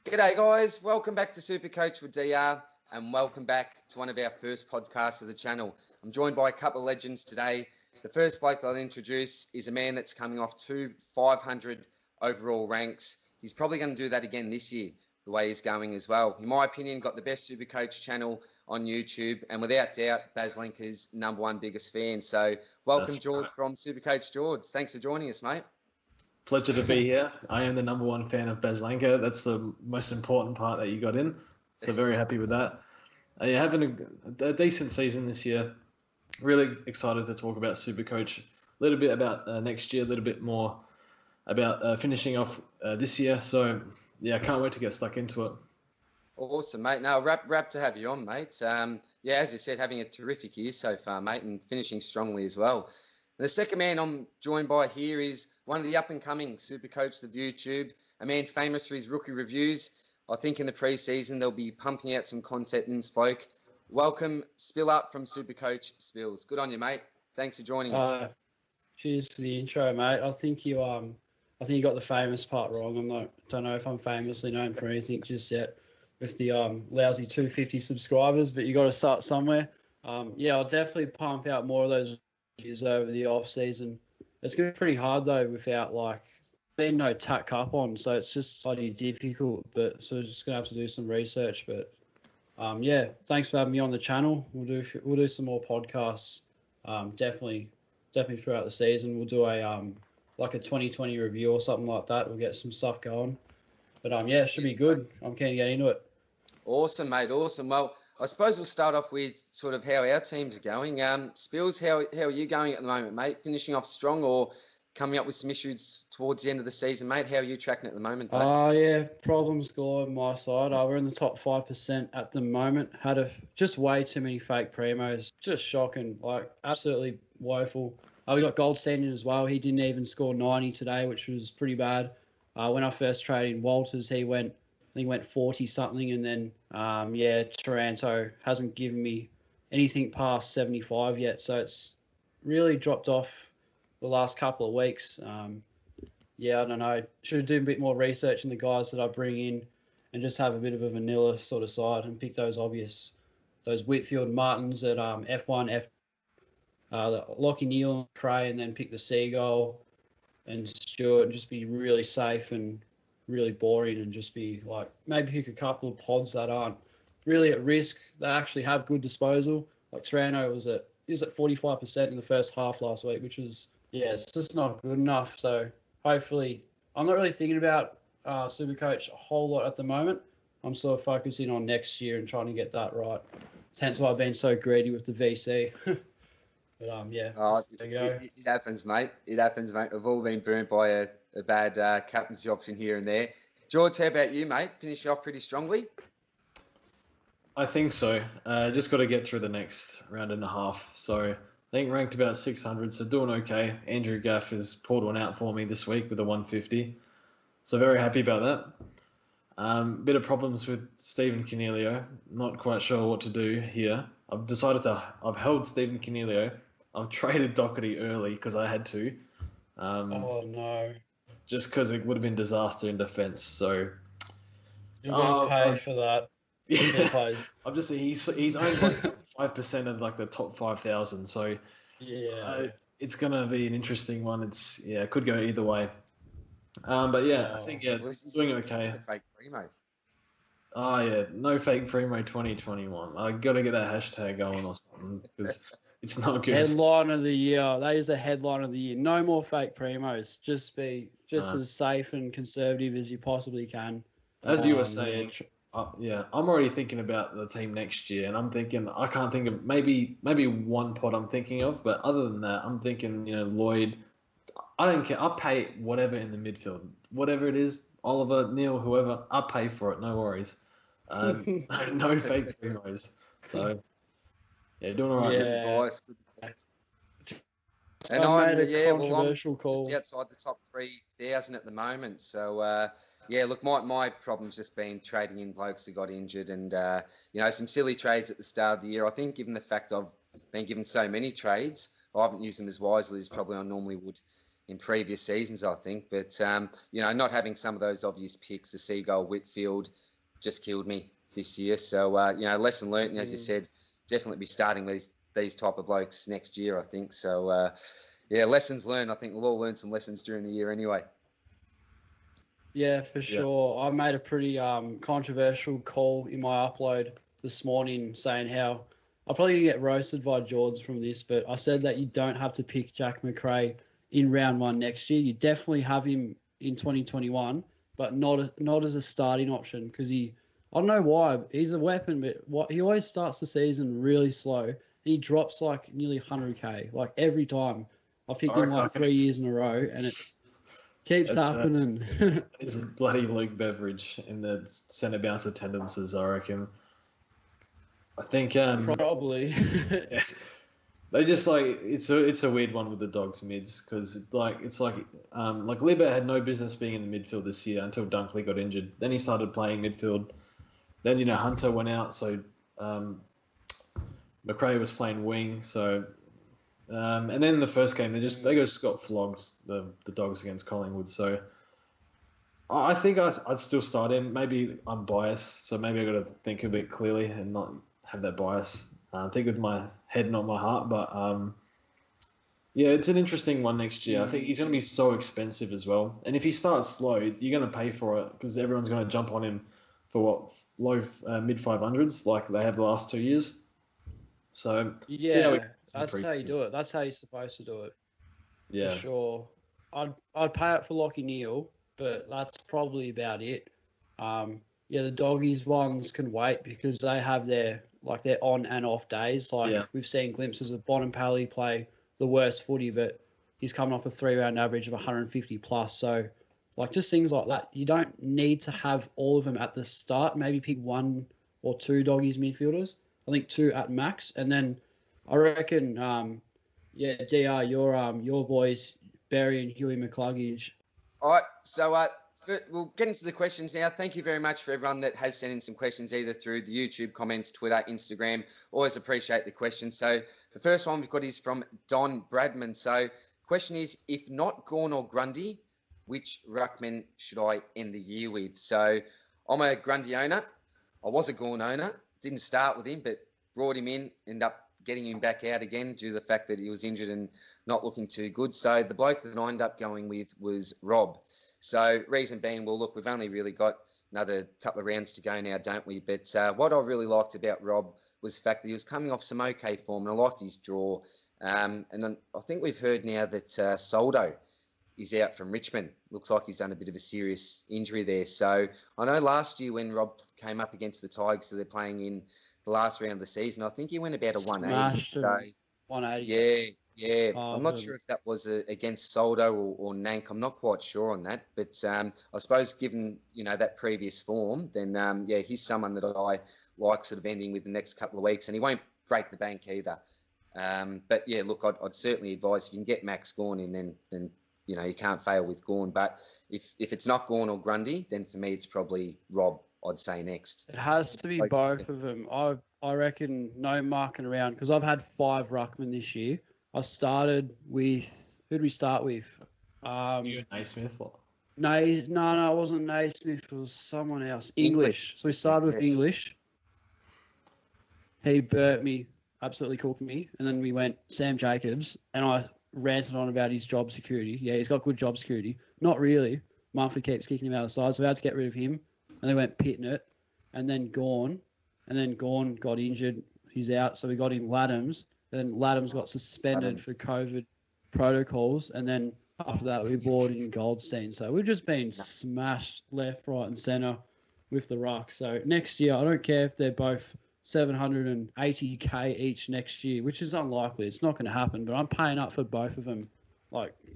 G'day guys, welcome back to Supercoach with DR and welcome back to one of our first podcasts of the channel. I'm joined by a couple of legends today. The first bloke I'll introduce is a man that's coming off 500 overall ranks. He's probably going to do that again this year, the way he's going as well. In my opinion, got the best Supercoach channel on YouTube and without doubt, Baz Linker's number one biggest fan. So welcome Jords from Supercoach. Jords, thanks for joining us, mate. Pleasure to be here. I am the number one fan of Baz Linker. That's the most important part that you got in. So very happy with that. You're having a decent season this year. Really excited to talk about Supercoach. A little bit about next year, a little bit more about finishing off this year. So, yeah, I can't wait to get stuck into it. Awesome, mate. No, wrap to have you on, mate. Yeah, as you said, having a terrific year so far, mate, and finishing strongly as well. The second man I'm joined by here is one of the up-and-coming Supercoach of YouTube, a man famous for his rookie reviews. I think in the pre-season they'll be pumping out some content in this bloke. Welcome, Spill Up from Supercoach Spills. Good on you, mate. Thanks for joining us. Cheers for the intro, mate. I think you got the famous part wrong. Don't know if I'm famously known for anything just yet with the lousy 250 subscribers, but you got to start somewhere. Yeah, I'll definitely pump out more of those videos over the off season. It's going to be pretty hard though without being no TAC Cup on, so it's just slightly difficult. But so we're just going to have to do some research. But yeah, thanks for having me on the channel. We'll do some more podcasts. Definitely throughout the season. We'll do a 2020 review or something like that. We'll get some stuff going. But yeah, it should be good. I'm keen to get into it. Awesome, mate. Awesome. Well, I suppose we'll start off with sort of how our teams are going. Spills, how are you going at the moment, mate? Finishing off strong or coming up with some issues towards the end of the season, mate? How are you tracking at the moment, mate? Yeah, problems galore on my side. We're in the top 5% at the moment. Had just way too many fake primos. Just shocking, absolutely woeful. We got Gold Standard as well. He didn't even score 90 today, which was pretty bad. When I first traded in Walters, he went 40-something, and then, Taranto hasn't given me anything past 75 yet, so it's really dropped off the last couple of weeks. I don't know. Should do a bit more research in the guys that I bring in and just have a bit of a vanilla sort of side and pick those Whitfield Martins at F1, Lockie Neal, Cray, and then pick the Seagull and Stewart and just be really safe and really boring and just be maybe pick a couple of pods that aren't really at risk. They actually have good disposal. Toronto was at 45% in the first half last week, which was, it's just not good enough. So hopefully, I'm not really thinking about Supercoach a whole lot at the moment. I'm sort of focusing on next year and trying to get that right. Hence why I've been so greedy with the VC. But there you go. It happens, mate. It happens, mate. We've all been burnt by a bad captaincy option here and there. George, how about you, mate? Finish off pretty strongly? I think so. Just got to get through the next round and a half. So I think ranked about 600, so doing okay. Andrew Gaff has pulled one out for me this week with a 150. So very happy about that. Bit of problems with Stephen Cornelio. Not quite sure what to do here. I've held Stephen Cornelio. I've traded Doherty early because I had to. Oh, no. Just because it would have been disaster in defence. So you're going to pay for that. Yeah. I'm just saying he's only 5% of the top 5,000. So it's going to be an interesting one. It could go either way. But I think doing okay. Fake primo. Oh yeah, no fake primo 2021. I got to get that hashtag going or something because it's not good. Headline of the year. That is the headline of the year. No more fake primos. Just be as safe and conservative as you possibly can. As you were saying, I'm already thinking about the team next year, and I'm thinking I can't think of maybe one pod I'm thinking of, but other than that, I'm thinking Lloyd. I don't care. I'll pay whatever in the midfield, whatever it is. Oliver, Neil, whoever, I'll pay for it. No worries. No fake primos. So, doing all right. Yeah. And I made a controversial call. Just outside the top 3,000 at the moment. So, look, my problem's just been trading in blokes who got injured and, some silly trades at the start of the year. I think given the fact I've been given so many trades, I haven't used them as wisely as probably I normally would in previous seasons, I think. But, not having some of those obvious picks, the Seagull, Whitfield, just killed me this year. So, lesson learnt, and as you said, definitely be starting these type of blokes next year, I think. So, lessons learned. I think we'll all learn some lessons during the year anyway. Yeah, for sure. I made a pretty controversial call in my upload this morning saying how I'll probably get roasted by Jords from this, but I said that you don't have to pick Jack McRae in round 1 next year. You definitely have him in 2021, but not as a starting option because I don't know why, he's a weapon, but he always starts the season really slow and he drops like nearly 100k, like every time. I've picked him like 3 years in a row and it keeps happening. It's a bloody Luke Beveridge in the centre bounce attendances, I reckon. I think probably. Yeah. They just it's a weird one with the Dogs mids because it's like Libba had no business being in the midfield this year until Dunkley got injured. Then he started playing midfield. Then Hunter went out, so McRae was playing wing. So and then in the first game they just got flogged, the Dogs against Collingwood. So I think I'd still start him. Maybe I'm biased, so maybe I got to think a bit clearly and not have that bias. Think with my head, not my heart. But it's an interesting one next year. I think he's going to be so expensive as well. And if he starts slow, you're going to pay for it because everyone's going to jump on him for mid 500s like they have the last 2 years. So that's how you do it. That's how you're supposed to do it. Yeah, for sure. I'd pay it for Lockie Neal, but that's probably about it. The Doggies ones can wait because they have their on and off days. We've seen glimpses of Bonampally play the worst footy, but he's coming off a 3-round average of 150 plus. So, just things like that. You don't need to have all of them at the start. Maybe pick 1 or 2 Doggies midfielders. I think 2 at max. And then I reckon, DR, your boys, Barry and Huey McCluggage. All right, so we'll get into the questions now. Thank you very much for everyone that has sent in some questions either through the YouTube comments, Twitter, Instagram. Always appreciate the questions. So the first one we've got is from Don Bradman. So question is, if not Gawn or Grundy, which ruckman should I end the year with? So I'm a Grundy owner. I was a Gawn owner. Didn't start with him, but brought him in, ended up getting him back out again due to the fact that he was injured and not looking too good. So the bloke that I ended up going with was Rob. So reason being, well, look, we've only really got another couple of rounds to go now, don't we? But what I really liked about Rob was the fact that he was coming off some okay form, and I liked his draw. And then I think we've heard now that Soldo is out from Richmond. Looks like he's done a bit of a serious injury there. So I know last year when Rob came up against the Tigers, so they're playing in the last round of the season, I think he went about a 180. So, 180. Yeah. I'm not sure if that was against Soldo or Nank. I'm not quite sure on that. But I suppose given, that previous form, then, he's someone that I like sort of ending with the next couple of weeks. And he won't break the bank either. But, yeah, look, I'd certainly advise if you can get Max Gawn in, then you can't fail with Gawn. But if it's not Gawn or Grundy, then for me it's probably Rob, I'd say, next. It has to be both of them. I reckon no marking around because I've had 5 ruckmen this year. I started with... Who did we start with? You Naismith? No, it wasn't Naismith. It was someone else. English. So we started with English. He burnt me, absolutely cooked me. And then we went Sam Jacobs, and I ranted on about his job security. Yeah, he's got good job security. Not really. Monthly keeps kicking him out of the side, so we had to get rid of him. And they went Pitnett, and then Gawn. And then Gawn got injured. He's out, so we got in Laddams. Then Laddams got suspended for COVID protocols. And then after that, we brought in Goldstein. So we've just been smashed left, right, and centre with the ruck. So next year, I don't care if they're both 780k each next year, which is unlikely. It's not going to happen, but I'm paying up for both of them.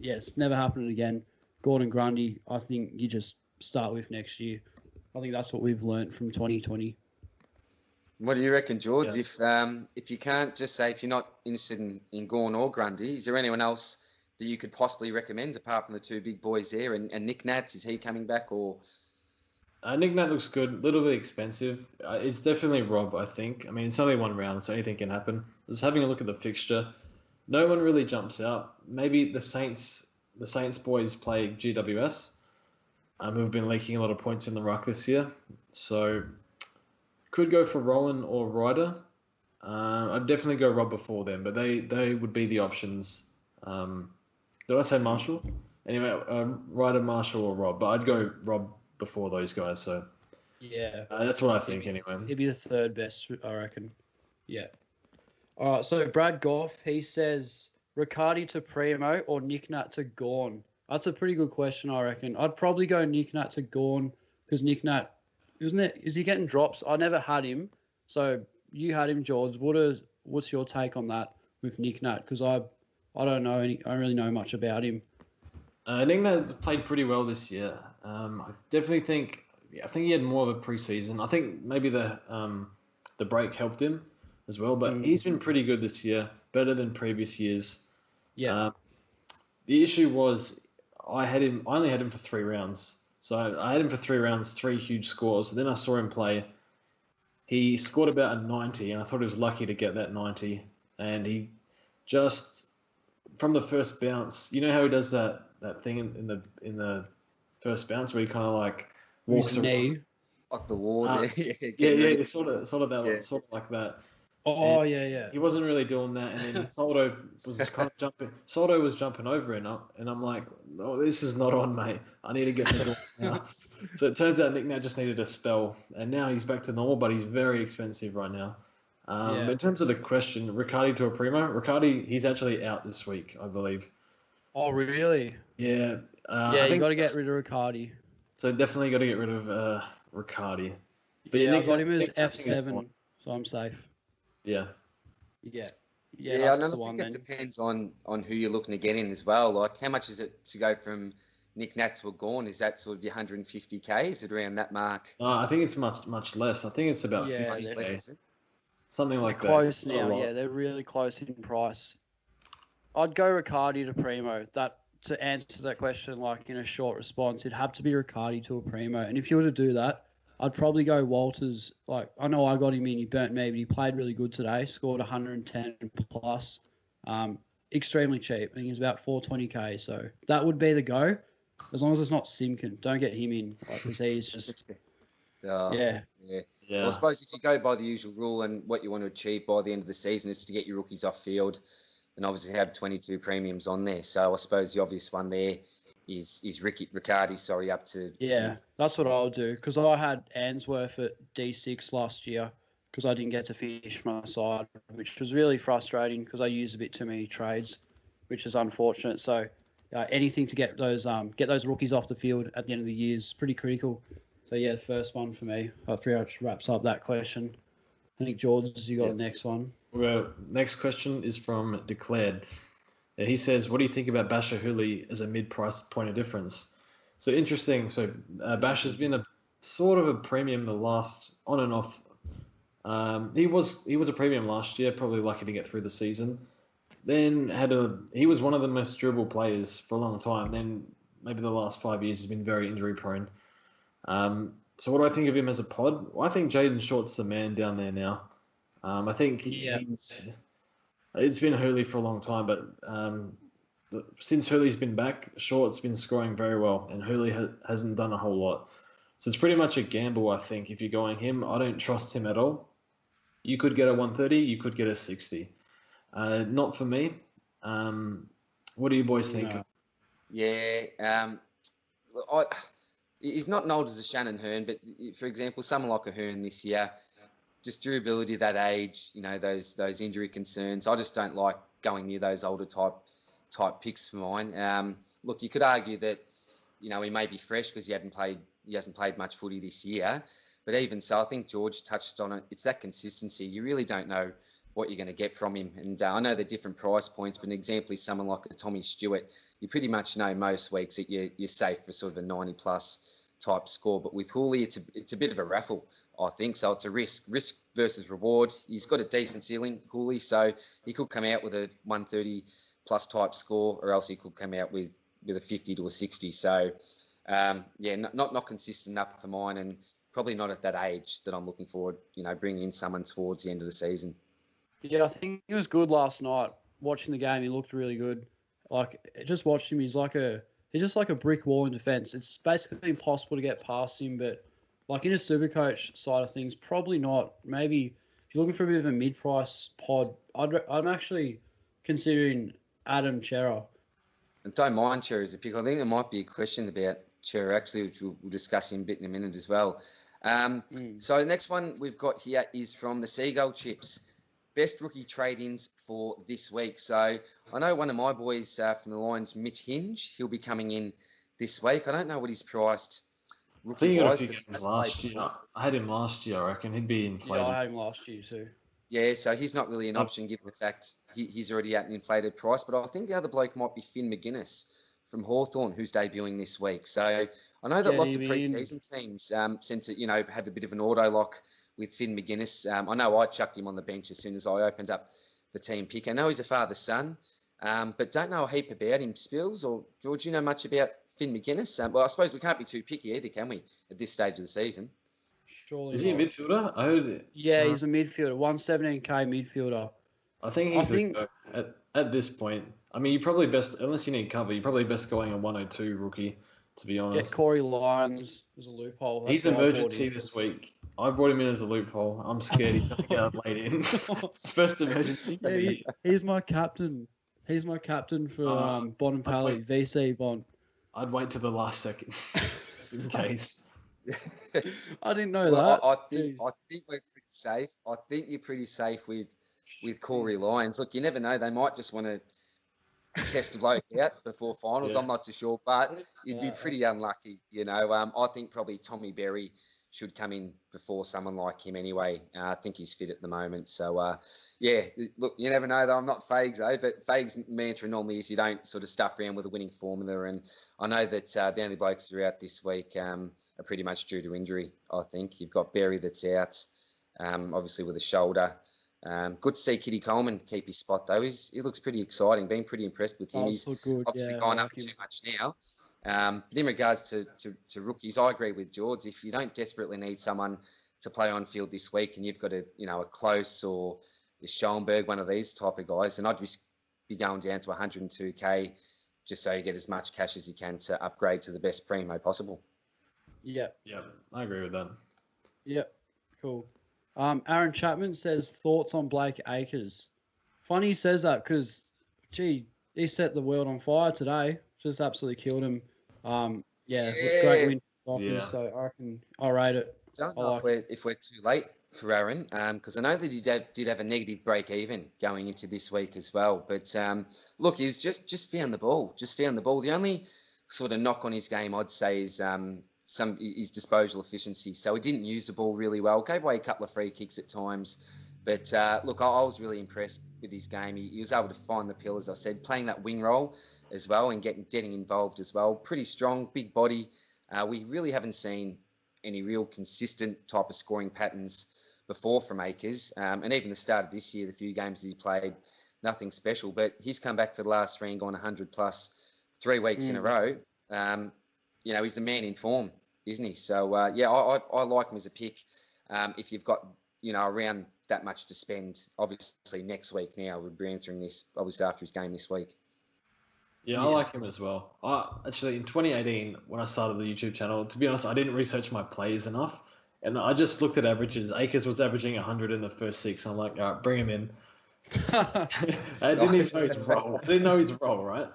It's never happening again. Gordon Grundy, I think you just start with next year. I think that's what we've learnt from 2020. What do you reckon, Jords? Yes. If you can't just say, if you're not interested in Gawn or Grundy, is there anyone else that you could possibly recommend apart from the 2 big boys there? And Nick Nats, is he coming back or? Nick Nat looks good, a little bit expensive. It's definitely Rob, I think. I mean, it's only 1 round, so anything can happen. Just having a look at the fixture, no one really jumps out. Maybe the Saints the Saints boys play GWS, who've been leaking a lot of points in the ruck this year. So could go for Rowan or Ryder. I'd definitely go Rob before them, but they would be the options. Did I say Marshall? Anyway, Ryder, Marshall, or Rob, but I'd go Rob before those guys. So Yeah. that's what I think anyway. He'd be the third best, I reckon. Yeah. All right, so Brad Goff, he says Riccardi to Primo or Nick Nat to Gorn. That's a pretty good question, I reckon. I'd probably go Nick Nat to Gorn because Nick Nat, is he getting drops? I never had him. So you had him, Jords. What's your take on that with Nick Nat? Because I don't know I don't really know much about him. I think that's played pretty well this year. I definitely think he had more of a preseason. I think maybe the break helped him as well, but he's been pretty good this year, better than previous years. Yeah. The issue was I only had him for 3 rounds. So I had him for 3 rounds, 3 huge scores. Then I saw him play. He scored about a 90, and I thought he was lucky to get that 90. And he just, from the first bounce, you know how he does that thing in the first bounce where he kind of like walks around. Like the ward. Yeah, sort of that one, sort of like that. Oh, And yeah. He wasn't really doing that, and then Soldo was kind of jumping. Soldo was jumping over, and I'm like, "Oh, this is not on, mate. I need to get the door now." So it turns out Nick Nat just needed a spell, and now he's back to normal, but he's very expensive right now. But in terms of the question, Riccardi to a Primo, Riccardi, he's actually out this week, I believe. Oh, really? Yeah. You got to get rid of Riccardi. So definitely got to get rid of Riccardi. But yeah, I got him as F7, so I'm safe. Yeah. Yeah. Yeah, I think it depends on who you're looking to get in as well. Like, how much is it to go from Nick Nat to a Gorn? Is that sort of your 150K? Is it around that mark? I think it's much less. I think it's about 50K. Something like that. Close now, yeah. They're really close in price. I'd go Riccardi to Primo. That to answer that question, like in a short response, it'd have to be Riccardi to a Primo. And if you were to do that, I'd probably go Walters. Like, I know I got him in, he burnt me, but he played really good today. Scored 110 plus. Extremely cheap. I think he's about 420K. So that would be the go, as long as it's not Simkin. Don't get him in, because he's just. Yeah. Well, I suppose if you go by the usual rule and what you want to achieve by the end of the season is to get your rookies off field, and obviously have 22 premiums on there. So I suppose the obvious one there is Riccardi, up to... Yeah, that's what I'll do, because I had Answorth at D6 last year because I didn't get to finish my side, which was really frustrating because I used a bit too many trades, which is unfortunate. So anything to get those rookies off the field at the end of the year is pretty critical. So yeah, the first one for me. That pretty much wraps up that question. I think Jords, you got the next one. Well, next question is from Declared. He says, what do you think about Basher Hooley as a mid-price point of difference? So interesting. So Bash has been a sort of a premium the last on and off. He was a premium last year, probably lucky to get through the season. Then he was one of the most durable players for a long time. Then maybe the last 5 years he's been very injury prone. So what do I think of him as a pod? Well, I think Jaden Short's the man down there now. I think it's been Hooley for a long time, but since Hooley's been back, Short's been scoring very well, and Hooley hasn't done a whole lot. So it's pretty much a gamble, I think. If you're going him, I don't trust him at all. You could get a 130, you could get a 60. Not for me. What do you boys think? Yeah, he's not old as a Shannon Hearn, but for example, someone like a Hearn this year, just durability at that age, those injury concerns. I just don't like going near those older type picks for mine. Look, you could argue that, he may be fresh because he hasn't played much footy this year. But even so, I think George touched on it. It's that consistency. You really don't know what you're going to get from him. And I know they're different price points, but an example is someone like a Tommy Stewart. You pretty much know most weeks that you're safe for sort of a 90-plus type score. But with Hooley, it's a bit of a raffle, I think. So it's a risk versus reward. He's got a decent ceiling, Hooley, so he could come out with a 130-plus type score, or else he could come out with a 50 to a 60. So, not consistent enough for mine, and probably not at that age that I'm looking forward, bringing in someone towards the end of the season. Yeah, I think he was good last night. Watching the game, he looked really good. Like, just watched him. He's just like a brick wall in defence. It's basically impossible to get past him. But like in a Supercoach side of things, probably not. Maybe if you're looking for a bit of a mid-price pod, I'm actually considering Adam Chera. And don't mind Cherry as a pick. I think there might be a question about Cherry actually, which we'll discuss in a bit in a minute as well. So the next one we've got here is from the Seagull Chips. Best rookie trade-ins for this week. So I know one of my boys from the Lyons, Mitch Hinge, he'll be coming in this week. I don't know what he's priced rookie-wise. I had him last year, I reckon. He'd be inflated. Yeah, I had him last year too. Yeah, so he's not really an option given the fact he's already at an inflated price. But I think the other bloke might be Finn McGuinness from Hawthorn, who's debuting this week. So I know that lots of pre-season teams tend to, have a bit of an auto lock with Finn McGuinness. I know I chucked him on the bench as soon as I opened up the team pick. I know he's a father-son, but don't know a heap about him, Spills, or George, you know much about Finn McGuinness? Well, I suppose we can't be too picky either, can we, at this stage of the season? Surely Is he a midfielder? I heard it. Yeah, he's a midfielder, 117k midfielder. I think at this point, I mean, you probably best, unless you need cover, you're probably best going a 102 rookie, to be honest. Yeah, Corey Lyons is a loophole. He's emergency this week. I brought him in as a loophole. I'm scared he's going to get late in. It's first emergency. Yeah, he's my captain. He's my captain for Bonampally, VC Bond. I'd wait till the last second, just in case. I didn't know that. I think we're pretty safe. I think you're pretty safe with Corey Lyons. Look, you never know. They might just want to test a bloke out before finals. Yeah. I'm not too sure, but you'd be pretty unlucky. I think probably Tommy Berry should come in before someone like him anyway. I think he's fit at the moment. So, look, you never know, though. I'm not Fags, but Fags' mantra normally is you don't sort of stuff around with a winning formula. And I know that the only blokes that are out this week are pretty much due to injury, I think. You've got Berry that's out, obviously with a shoulder. Good to see Kitty Coleman keep his spot, though. He looks pretty exciting. Been pretty impressed with him. He's obviously gone up too much now. But in regards to rookies, I agree with Jords. If you don't desperately need someone to play on field this week and you've got a Close or a Schoenberg, one of these type of guys, then I'd just be going down to 102k just so you get as much cash as you can to upgrade to the best primo possible. Yeah, I agree with that. Yep, cool. Aaron Chapman says, thoughts on Blake Acres. Funny he says that because, he set the world on fire today. Just absolutely killed him. Great win. So I reckon I'll rate it. Don't know if we're too late for Aaron, because I know that he did have a negative break even going into this week as well. But look, he's just found the ball. The only sort of knock on his game, I'd say, is his disposal efficiency. So he didn't use the ball really well. Gave away a couple of free kicks at times. But look, I was really impressed with his game. He was able to find the pill, as I said, playing that wing role as well and getting involved as well. Pretty strong, big body. We really haven't seen any real consistent type of scoring patterns before from Acres. And even the start of this year, the few games that he played, nothing special. But he's come back for the last three and gone 100 plus 3 weeks in a row. He's the man in form, isn't he? So, I like him as a pick. If you've got, around that much to spend, obviously next week now, we'll be answering this, obviously after his game this week. Yeah, I like him as well. Actually, in 2018, when I started the YouTube channel, to be honest, I didn't research my plays enough. And I just looked at averages. Acres was averaging 100 in the first 6. I'm like, all right, bring him in. I didn't know his role, right?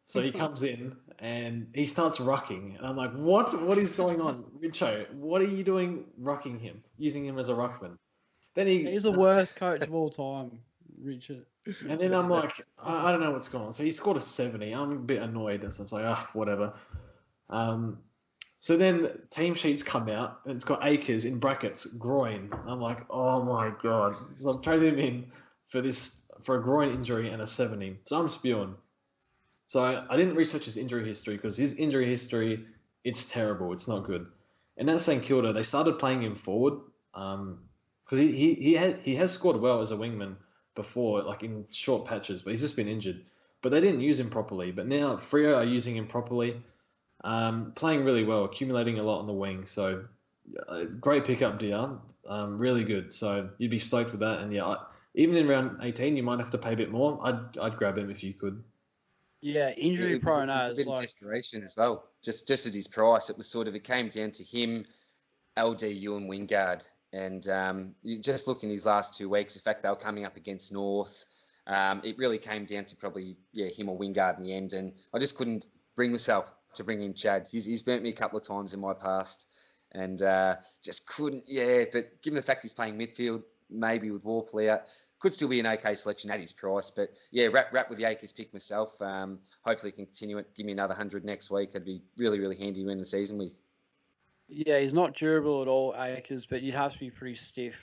So he comes in and he starts rucking. And I'm like, what is going on? Richo, what are you doing rucking him, using him as a ruckman? Then he's the worst coach of all time, Richard. And then I'm like, I don't know what's going on. So he scored a 70. I'm a bit annoyed. So I was like, whatever. So then team sheets come out and it's got Acres in brackets, groin. I'm like, oh my God. So I've traded him in for a groin injury and a 70. So I'm spewing. So I didn't research his injury history because his injury history, it's terrible. It's not good. And at St Kilda, they started playing him forward because he has scored well as a wingman before, like in short patches, but he's just been injured. But they didn't use him properly. But now Freo are using him properly, playing really well, accumulating a lot on the wing. So great pickup, Dion. Really good. So you'd be stoked with that. And even in round 18, you might have to pay a bit more. I'd grab him if you could. Yeah, injury It prone was a as bit of like desperation as well. Just at his price, it was sort of, it came down to him, LDU and Wingard. And you just look in his last 2 weeks, the fact they were coming up against North, it really came down to probably, him or Wingard in the end. And I just couldn't bring myself to bring in Chad. He's burnt me a couple of times in my past and just couldn't, But given the fact he's playing midfield, maybe with Warplay out, could still be an okay selection at his price. But wrap with the Acres pick myself. Hopefully he can continue it, give me another 100 next week. It'd be really, really handy to end the season with. Yeah, he's not durable at all, Acres, but you'd have to be pretty stiff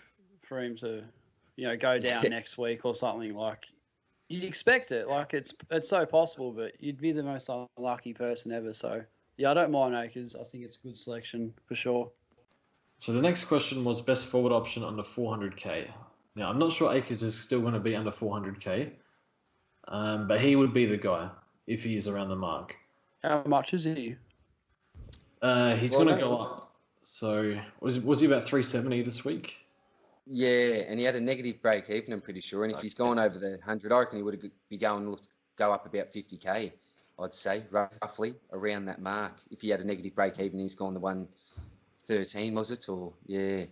for him to, go down next week or something. Like, you'd expect it. Like, it's so possible, but you'd be the most unlucky person ever. So, yeah, I don't mind Acres. I think it's a good selection for sure. So the next question was best forward option under 400k. Now, I'm not sure Akers is still going to be under 400k, but he would be the guy if he is around the mark. How much is he? He's going to go up. So was he about 370 this week? Yeah, and he had a negative break even, I'm pretty sure. And if he's gone over the 100, I reckon he would be go up about 50k, I'd say, roughly around that mark. If he had a negative break even, he's gone to 113, was it? Or, yeah.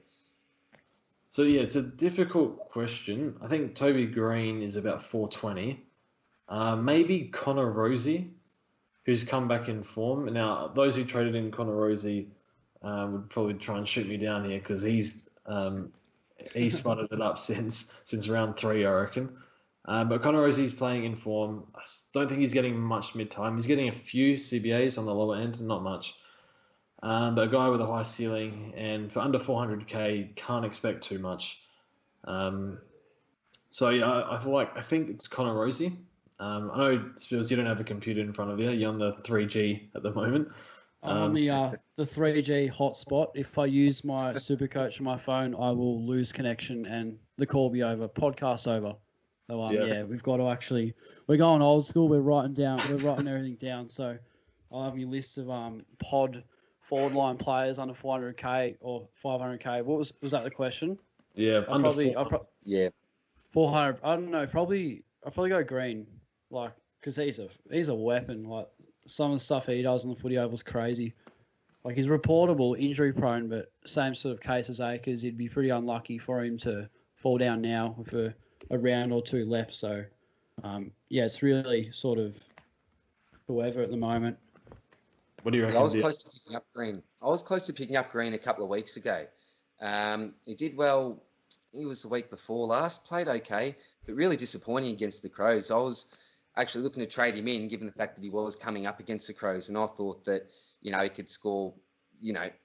So, yeah, it's a difficult question. I think Toby Green is about 420. Maybe Connor Rosie, who's come back in form. Now, those who traded in Connor Rosie would probably try and shoot me down here because he's spotted it up since round 3, I reckon. But Connor Rosie's playing in form. I don't think he's getting much mid-time. He's getting a few CBAs on the lower end, not much. But a guy with a high ceiling, and for under 400k, can't expect too much. So yeah, I think it's Connor Rosie. I know, Spills, you don't have a computer in front of you. You're on the 3G at the moment. I'm on the 3G hotspot. If I use my Supercoach on my phone, I will lose connection and the call will be over. Podcast over. So we've got to we're going old school. We're writing everything down. So I'll have your list of pod forward line players under 400k or 500k. What was that the question? Yeah, under 400. I don't know. I'll probably go Green, like, because he's a weapon. Like, some of the stuff he does on the footy oval is crazy. Like, he's reportable, injury prone, but same sort of case as Akers. It'd be pretty unlucky for him to fall down now with a round or two left. So, it's really sort of whoever at the moment. What do you reckon? I was close to picking up Green a couple of weeks ago. He did well. He was the week before last, played okay, but really disappointing against the Crows. I was actually looking to trade him in, given the fact that he was coming up against the Crows, and I thought that, he could score,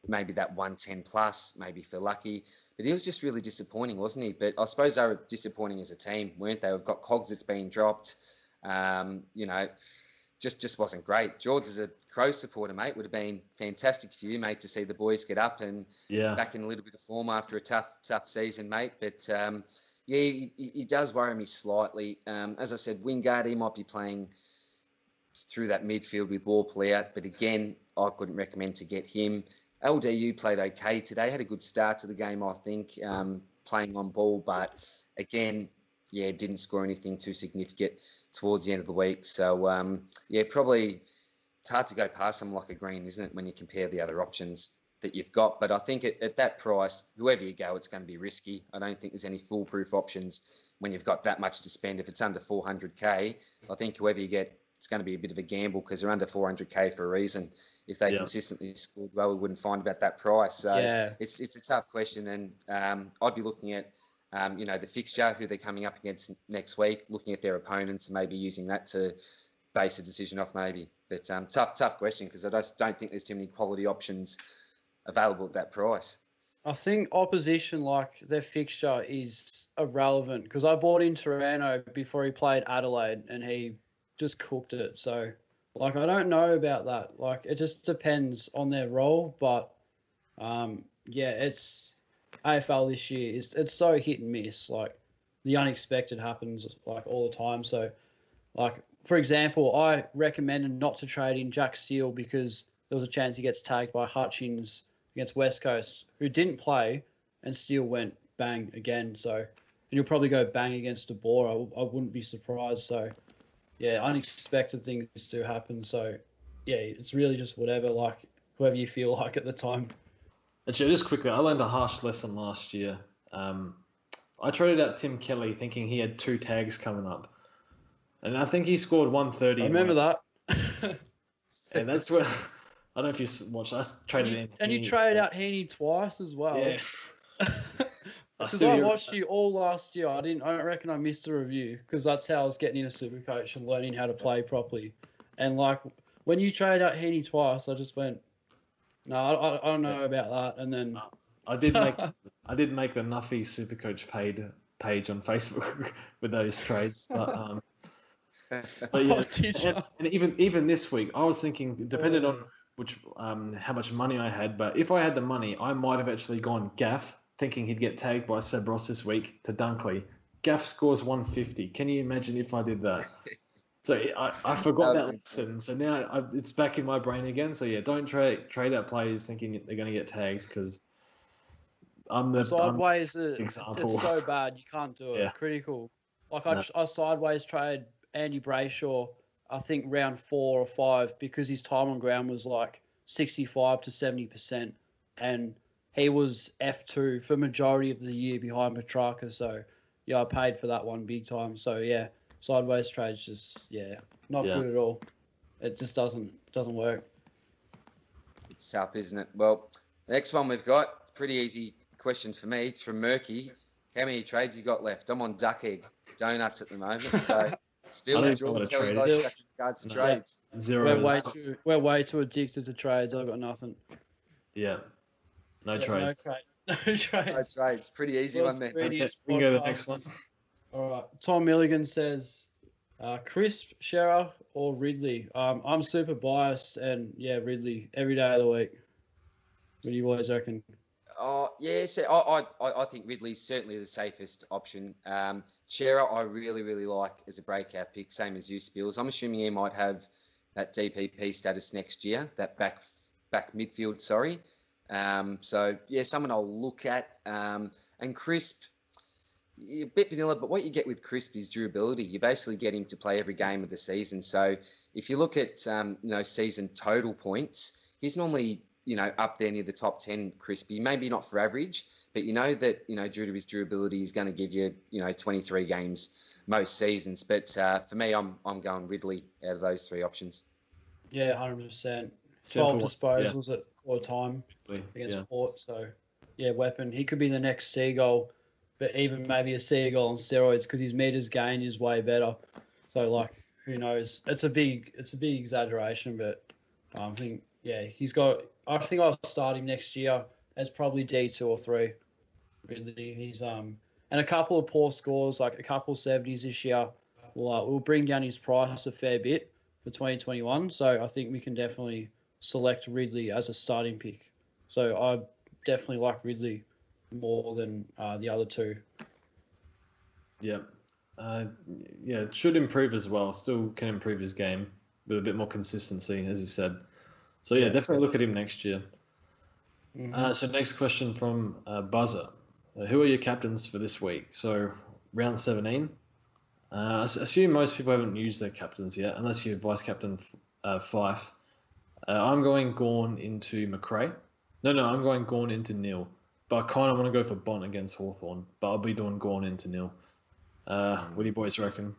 maybe that 110 plus, maybe for lucky. But he was just really disappointing, wasn't he? But I suppose they were disappointing as a team, weren't they? We've got Cogs that's been dropped. Just wasn't great. Jords, as a Crow supporter, mate, would have been fantastic for you, mate, to see the boys get up and back in a little bit of form after a tough season, mate. But he does worry me slightly. As I said, Wingard, he might be playing through that midfield with Warplay out, but again, I couldn't recommend to get him. LDU played okay today, had a good start to the game, I think, playing on ball, but again, didn't score anything too significant towards the end of the week. So, probably it's hard to go past someone like a Green, isn't it, when you compare the other options that you've got? But I think at that price, whoever you go, it's going to be risky. I don't think there's any foolproof options when you've got that much to spend. If it's under 400k, I think whoever you get, it's going to be a bit of a gamble because they're under 400k for a reason. If they consistently scored well, we wouldn't find about that price. So it's a tough question, and I'd be looking at the fixture, who they're coming up against next week, looking at their opponents and maybe using that to base a decision off maybe. But tough question because I just don't think there's too many quality options available at that price. I think opposition, like their fixture, is irrelevant because I bought in Toronto before he played Adelaide and he just cooked it. So, like, I don't know about that. Like, it just depends on their role. But, it's AFL this year. It's so hit and miss. Like, the unexpected happens, like, all the time. So, like, for example, I recommended not to trade in Jack Steele because there was a chance he gets tagged by Hutchins against West Coast, who didn't play, and Steele went bang again. So, and you'll probably go bang against De Boer. I wouldn't be surprised. So, unexpected things do happen. So, yeah, it's really just whatever, like whoever you feel like at the time. Actually, just quickly, I learned a harsh lesson last year. I traded out Tim Kelly thinking he had 2 tags coming up. And I think he scored 130. I remember that. And that's what I don't know if you watched. I traded in. And you traded out Heaney twice as well. Yeah. Because I watched you all last year. I don't reckon I missed a review because that's how I was getting into Supercoach and learning how to play properly. And like when you traded out Heaney twice, I just went, no, I don't know about that. And then I did make the Nuffy Supercoach page on Facebook with those trades, but yeah, and even this week, I was thinking, depending on which how much money I had, but if I had the money, I might have actually gone Gaff, thinking he'd get tagged by Seb Ross this week to Dunkley. Gaff scores 150. Can you imagine if I did that? So I forgot that lesson. So now it's back in my brain again. So yeah, don't trade out players thinking they're going to get tagged because I'm the sideways. Example. It's so bad you can't do it. Yeah. Critical. Like I sideways trade Andy Brayshaw, I think round 4 or 5 because his time on ground was like 65 to 70%, and he was F2 for majority of the year behind Petrarca. So yeah, I paid for that one big time. So yeah. Sideways trades just not good at all. It just doesn't work. It's tough, isn't it? Well, the next one we've got, pretty easy question for me. It's from Murky. How many trades you got left? I'm on duck egg donuts at the moment. So Spills, Jords, how you guys in regards to trades? Zero. We're way too addicted to trades. I've got nothing. Yeah. No trades. No trades. Pretty easy one there. We can go to the next one. All right. Tom Milligan says, Crisp, Shearer, or Ridley? I'm super biased, and yeah, Ridley every day of the week. What do you boys reckon? Oh yeah, so I think Ridley's certainly the safest option. Shearer, I really like as a breakout pick, same as you, Spills. I'm assuming he might have that DPP status next year, that back midfield. Sorry. So yeah, someone I'll look at. And Crisp. A bit vanilla, but what you get with Crisp is durability. You basically get him to play every game of the season. So if you look at season total points, he's normally up there near the top 10. Crispy, maybe not for average, but that due to his durability, he's going to give you 23 games most seasons. But for me, I'm going Ridley out of those 3 options. Yeah, 100%. 12 disposals at quarter time against Port. So yeah, weapon. He could be the next Seagull. But even maybe a Seagull on steroids because his meters gain is way better. So like, who knows? It's a big exaggeration, but I think he's got. I think I'll start him next year as probably D2 or 3. Really, he's and a couple of poor scores, like a couple 70s this year, will bring down his price a fair bit for 2021. So I think we can definitely select Ridley as a starting pick. So I definitely like Ridley more than the other 2. Yeah. It should improve as well. Still can improve his game with a bit more consistency, as you said. So yeah, definitely look at him next year. Mm-hmm. So next question from Buzzer. Who are your captains for this week? So round 17. I assume most people haven't used their captains yet, unless you're vice captain Fife. I'm going Gawn into McRae. No, I'm going Gawn into Neil. But I kind of want to go for Bont against Hawthorn. But I'll be doing Gawn into Neil. What do you boys reckon?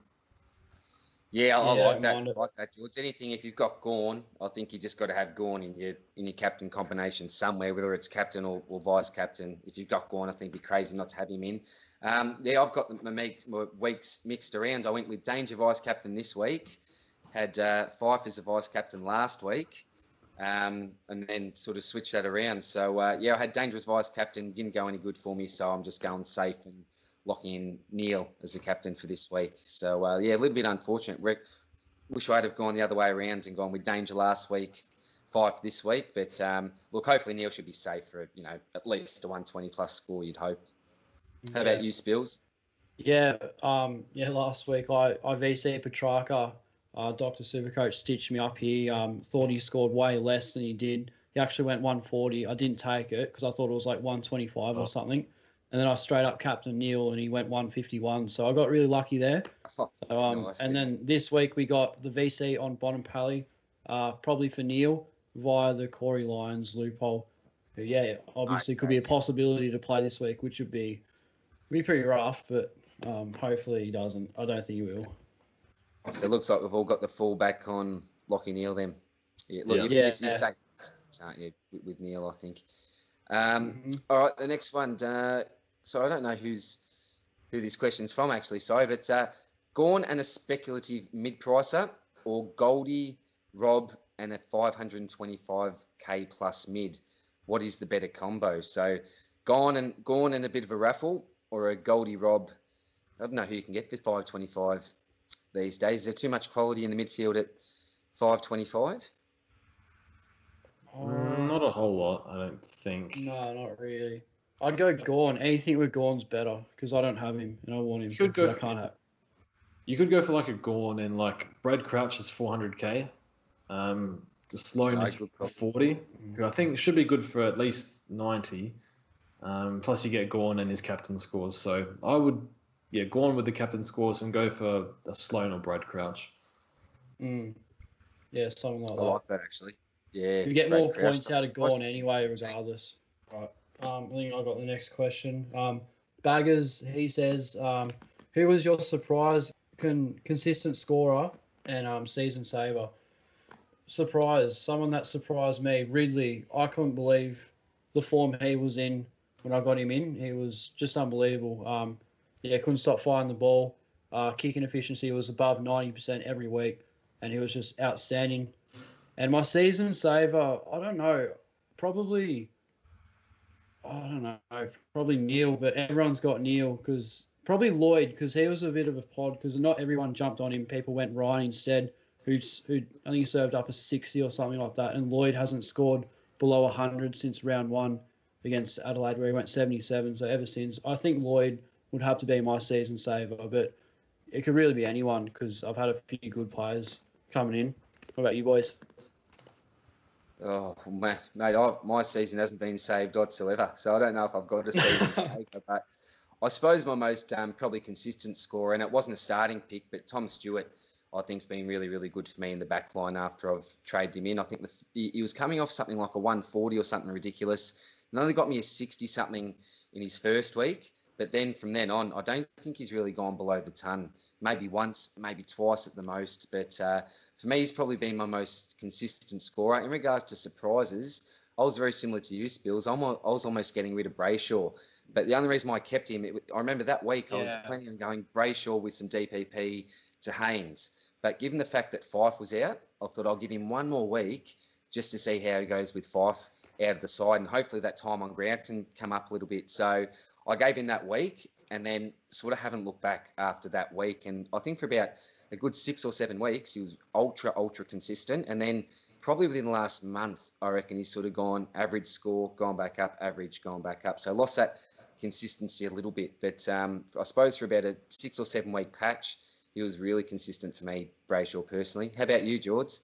Yeah, I like that. I like that, George. Anything, if you've got Gawn, I think you just got to have Gawn in your captain combination somewhere, whether it's captain or vice captain. If you've got Gawn, I think it'd be crazy not to have him in. I've got my weeks mixed around. I went with Danger vice captain this week. Had Fife as a vice captain last week. And then sort of switched that around. So, I had Dangerous vice captain. Didn't go any good for me, so I'm just going safe and locking in Neil as the captain for this week. So, a little bit unfortunate. Wish I'd have gone the other way around and gone with Danger last week, Fife this week. But, look, hopefully Neil should be safe for, at least a 120-plus score, you'd hope. How about you, Spills? Yeah, last week I VC Petrarca. Dr. Supercoach stitched me up here. Thought he scored way less than he did. He actually went 140. I didn't take it because I thought it was like 125 or something. And then I straight up captain Neil, and he went 151. So I got really lucky there. Nice. And then this week we got the VC on bottom pally, probably for Neil via the Corey Lyons loophole. Who, obviously could be a possibility to play this week, which would be pretty rough, but hopefully he doesn't. I don't think he will. So it looks like we've all got the fullback on Lockie Neil then. Yeah, look, Yeah. you're safe, aren't you, with Neil, I think. All right, the next one. So I don't know who this question's from, actually, sorry, but Gawn and a speculative mid-pricer, or Goldie, Rob, and a 525k plus mid? What is the better combo? So Gawn and a bit of a raffle, or a Goldie, Rob? I don't know who you can get for 525 these days. Is there too much quality in the midfield at 525? Not a whole lot, I don't think. No, not really. I'd go Gawn. Anything with Gawn's better because I don't have him and I want him. You could go for like a Gawn, and like Brad Crouch is 400k. Sloan is 40, who I think should be good for at least 90. Plus you get Gawn and his captain scores. So I would, Gawn with the captain scores and go for a Sloan or Brad Crouch. Yeah, something like that. I like that, actually. Yeah. You get Brad more Crouch, points out of Gawn anyway, regardless. Right. I think I got the next question. Baggers, he says, who was your surprise consistent scorer and season saver? Someone that surprised me, Ridley. I couldn't believe the form he was in when I got him in. He was just unbelievable. Couldn't stop firing the ball. Kicking efficiency was above 90% every week, and he was just outstanding. And my season saver, I don't know, probably Neil, but everyone's got Neil because probably Lloyd, because he was a bit of a pod because not everyone jumped on him. People went Ryan instead, who I think he served up a 60 or something like that. And Lloyd hasn't scored below 100 since round one against Adelaide, where he went 77. So ever since, I think Lloyd would have to be my season saver, but it could really be anyone because I've had a few good players coming in. What about you boys? Oh, mate, my season hasn't been saved whatsoever, so I don't know if I've got a season saver, but I suppose my most probably consistent scorer, and it wasn't a starting pick, but Tom Stewart, I think, has been really, really good for me in the back line after I've traded him in. I think he was coming off something like a 140 or something ridiculous, and only got me a 60-something in his first week. But then from then on, I don't think he's really gone below the ton. Maybe once, maybe twice at the most. But for me, he's probably been my most consistent scorer. In regards to surprises, I was very similar to you, Spills. I was almost getting rid of Brayshaw. But the only reason why I kept him, I remember that week I was planning on going Brayshaw with some DPP to Haynes. But given the fact that Fife was out, I thought I'll give him one more week just to see how he goes with Fife out of the side. And hopefully that time on ground can come up a little bit. So I gave him that week and then sort of haven't looked back after that week. And I think for about a good 6 or 7 weeks, he was ultra consistent. And then probably within the last month, I reckon he's sort of gone average score, gone back up, average, gone back up. So I lost that consistency a little bit. But I suppose for about a 6 or 7 week patch, he was really consistent for me, Brayshaw, personally. How about you, Jords?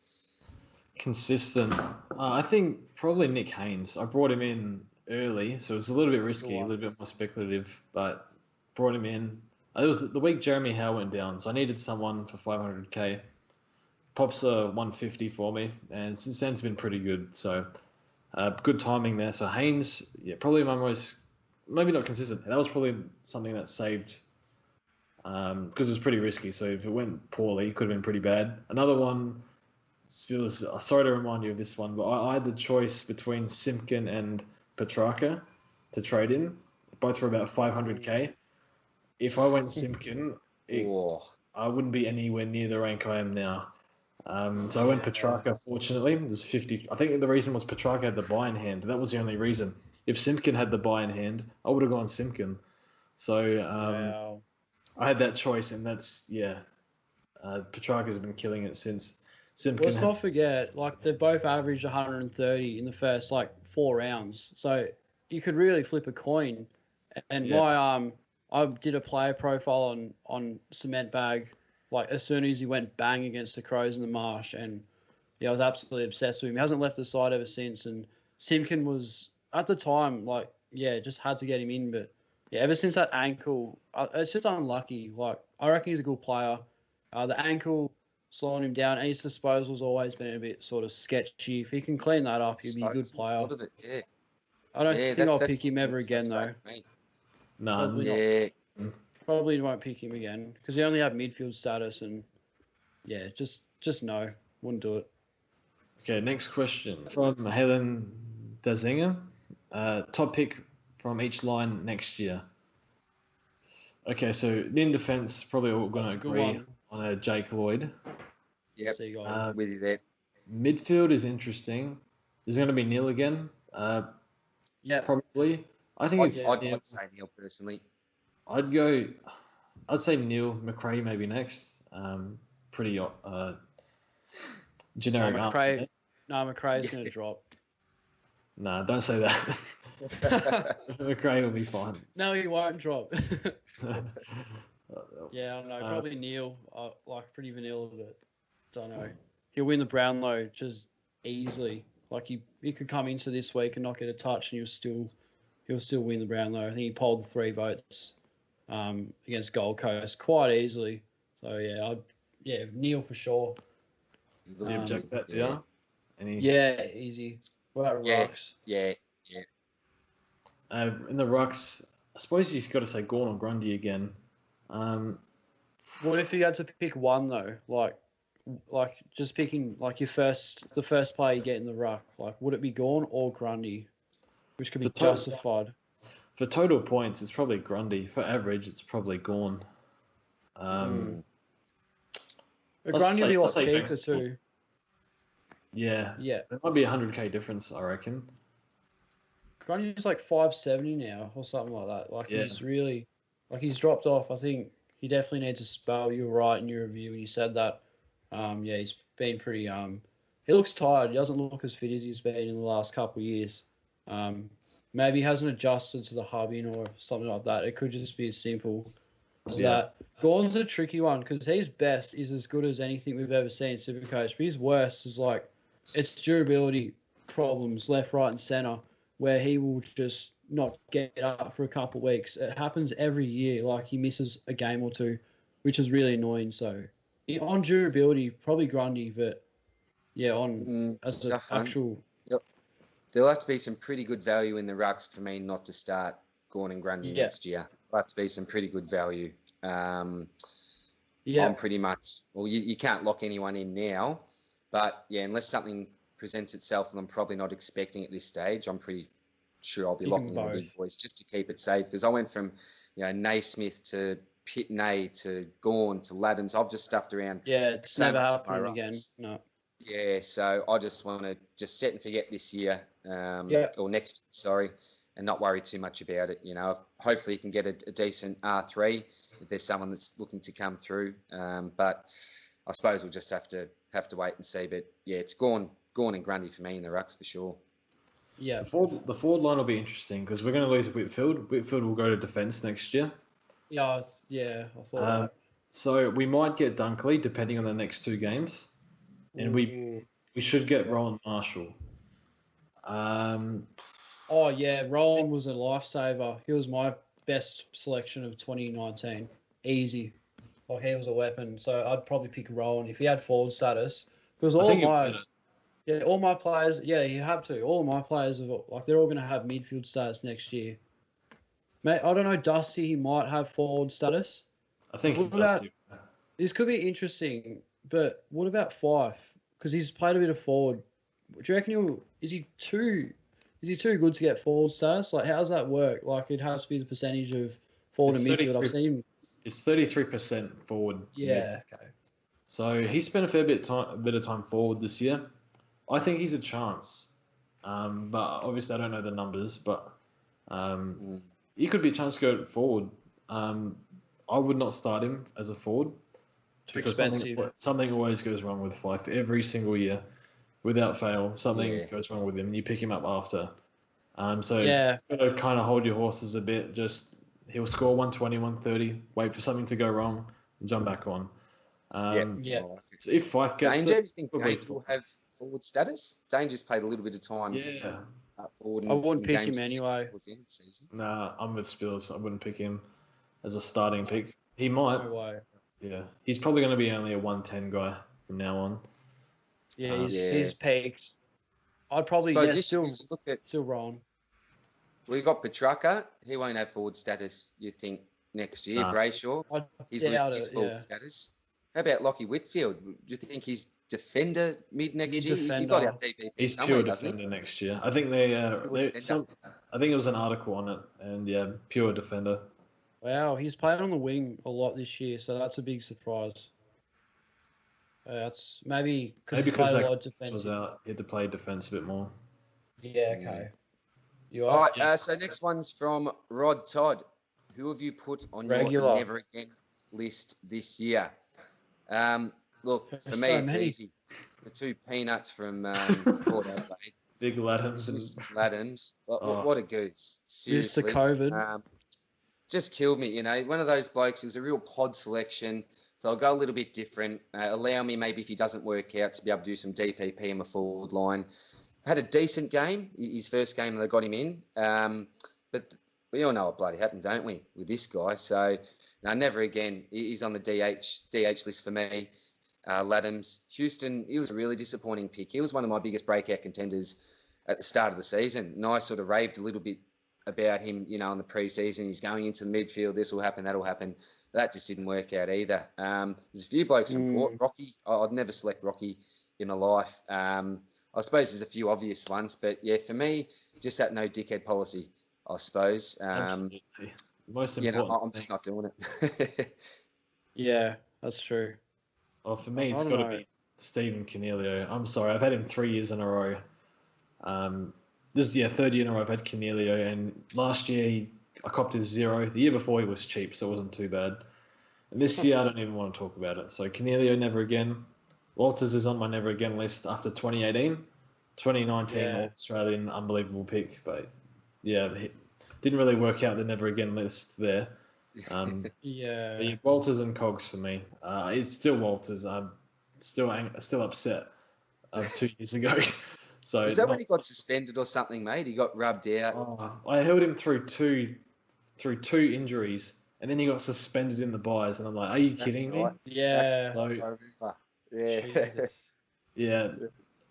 Consistent. I think probably Nick Haynes. I brought him in early, so it was a little bit risky, a little bit more speculative, but brought him in. It was the week Jeremy Howe went down, so I needed someone for 500k. Pops a 150 for me, and since then it's been pretty good. So good timing there. So Haynes, probably my most, maybe not consistent. That was probably something that saved because it was pretty risky. So if it went poorly, it could have been pretty bad. Another one, sorry to remind you of this one, but I had the choice between Simpkin and Petrarca to trade in, both for about 500k. If I went Simpkin, I wouldn't be anywhere near the rank I am now. So I went Petrarca, fortunately. It was 50. I think the reason was Petrarca had the buy in hand. That was the only reason. If Simpkin had the buy in hand, I would have gone Simpkin. So I had that choice, and that's, Petrarca's been killing it since Simpkin. Let's not forget, they both averaged 130 in the first, 4 rounds. So you could really flip a coin. And I did a player profile on Cement Bag, as soon as he went bang against the Crows in the Marsh, and I was absolutely obsessed with him. He hasn't left the side ever since, and Simpkin was, at the time, just had to get him in, but Yeah, ever since that ankle, it's just unlucky. Like, I reckon he's a good player. The ankle slowing him down, and his disposal's always been a bit sort of sketchy. If he can clean that up, he'll be a good player. What of it? Yeah. I don't Yeah, think I'll that's pick him ever again, though. No. Probably Yeah. not. Probably won't pick him again because he only had midfield status, and yeah, just no, wouldn't do it. Okay, next question from Helen Dazinger. Top pick from each line next year. Okay, so in defense, probably all going to agree on a Jake Lloyd. Yep, with you there. Midfield is interesting. Is it going to be Neil again? Yeah, probably. I think I'd it's say Neil personally. I'd say Neil. McRae maybe next. Pretty generic answer. McRae's going to drop. Nah, don't say that. McRae will be fine. No, he won't drop. Yeah, I don't know. Probably Neil. Like pretty vanilla, but don't know. He'll win the Brownlow just easily. Like he could come into this week and not get a touch, and he'll still win the Brownlow. I think he polled the 3 votes against Gold Coast quite easily. So yeah, Neil for sure. Do you object that, do you? Yeah, easy. What about rucks? Yeah. In the rucks, I suppose you just got to say Gawn or Grundy again. What if you had to pick one though? Like just picking like the first player you get in the ruck. Like, would it be Gawn or Grundy, which could be justified? For total points, it's probably Grundy. For average, it's probably Gawn. Grundy will be a lot cheaper too. Yeah. There might be 100k difference, I reckon. Grundy's like 570 now or something like that. Like he's dropped off. I think he definitely needs a spell. You were right in your review when you said that. He's been pretty. He looks tired. He doesn't look as fit as he's been in the last couple of years. Maybe he hasn't adjusted to the hubbing or something like that. It could just be as simple as that. Gawn's a tricky one because his best is as good as anything we've ever seen in Supercoach, but his worst is like it's durability problems left, right, and centre, where he will just not get up for a couple of weeks. It happens every year. Like he misses a game or two, which is really annoying. So on durability, probably Grundy, but yeah, on as the actual. Yep. There'll have to be some pretty good value in the rucks for me not to start Gawn and Grundy next year. There'll have to be some pretty good value. I'm pretty much. Well, you can't lock anyone in now, but yeah, unless something presents itself, and I'm probably not expecting at this stage, I'm pretty sure I'll be locking in the big boys just to keep it safe. Because I went from Naismith to Pitney to Gawn to Laddens. I've just stuffed around. Yeah, it's never happening again. No. Yeah, so I just want to just set and forget this year, or next, sorry, and not worry too much about it. Hopefully you can get a decent R3 if there's someone that's looking to come through. But I suppose we'll just have to wait and see. But yeah, it's Gawn and Grundy for me in the rucks for sure. Yeah. The forward line will be interesting because we're going to lose Whitfield. Whitfield will go to defence next year. Yeah, I thought that. So we might get Dunkley depending on the next 2 games. And we should get Rowan Marshall. Rowan was a lifesaver. He was my best selection of 2019. Easy. Like he was a weapon. So I'd probably pick Rowan if he had forward status. Because all my players, you have to. All of my players they're all going to have midfield status next year. Mate, I don't know, Dusty, he might have forward status. I think Dusty. This could be interesting. But what about Fife? Because he's played a bit of forward. Do you reckon is he too good to get forward status? Like, how does that work? Like, it has to be the percentage of forward and midfield. I've seen. It's 33% forward. Yeah. Okay. So he spent a fair bit of time forward this year. I think he's a chance. But obviously I don't know the numbers. But he could be a chance to go forward. I would not start him as a forward. Because something always goes wrong with Fife every single year, without fail. Something goes wrong with him, and you pick him up after. You've got to kind of hold your horses a bit. Just he'll score 120, 130. Wait for something to go wrong, and jump back on. So if Fife gets Danger, do you think Danger will have forward status? Danger's played a little bit of time. Yeah, forward I wouldn't in pick games him anyway. towards the end of the season. Nah, I'm with Spills. I wouldn't pick him as a starting pick. He might. No way. Yeah. He's probably going to be only a 110 guy from now on. Yeah, Yeah. he's peaked. I'd probably Suppose guess this look at still wrong. we got Petrarca. He won't have forward status. You think next year? Nah. Brayshaw. I He's doubt losing his it. forward Yeah. status. How about Lockie Whitfield? Do you think he's defender mid next year? He's got Mid-defender. to have DPP He's somewhere, pure doesn't defender next year. I think they. Pure defender. I think it was an article on it, and yeah, pure defender. Wow, he's played on the wing a lot this year, so that's a big surprise. That's maybe because he because played a lot of was defensive. out. He had to play defense a bit more. Yeah, okay. You All are? right, so next one's from Rod Todd. Who have you put on your Regular. never again list this year? Look, for There's me, so it's many. easy. The two peanuts from Port Adelaide. Big Laddams Mr. and Laddams. What a goose. Seriously. Mr. COVID. Just killed me, One of those blokes. He was a real pod selection. So I'll go a little bit different. Allow me, maybe if he doesn't work out, to be able to do some DPP in my forward line. Had a decent game, his first game they got him in. But we all know what bloody happened, don't we, with this guy? So, no, never again. He's on the DH list for me. Laddams. Houston, he was a really disappointing pick. He was one of my biggest breakout contenders at the start of the season. And I sort of raved a little bit about him, in the preseason. He's going into the midfield. This will happen, that will happen. That just didn't work out either. There's a few blokes from Port. Rocky, I'd never select Rocky in my life. I suppose there's a few obvious ones, but yeah, for me, just that no dickhead policy, I suppose. Absolutely. Most important. I'm just not doing it. Yeah, that's true. Well, for me, I it's don't got to know. be Stephen Cornelio. I'm sorry, I've had him 3 years in a row. This third year in a row I've had Cornelio, and last year I copped his 0. The year before he was cheap, so it wasn't too bad. And this year I don't even want to talk about it. So Cornelio, never again. Walters is on my never again list after 2018. 2019 Yeah. All Australian, unbelievable pick, but yeah, didn't really work out the never again list there. Yeah. But yeah, Walters and Cogs for me. It's still Walters. I'm still upset of 2 years ago. So Is that when he got suspended or something, mate? He got rubbed out. I held him through two injuries, and then he got suspended in the buys, and I'm like, are you kidding me? Yeah. So Yeah. Jesus. yeah,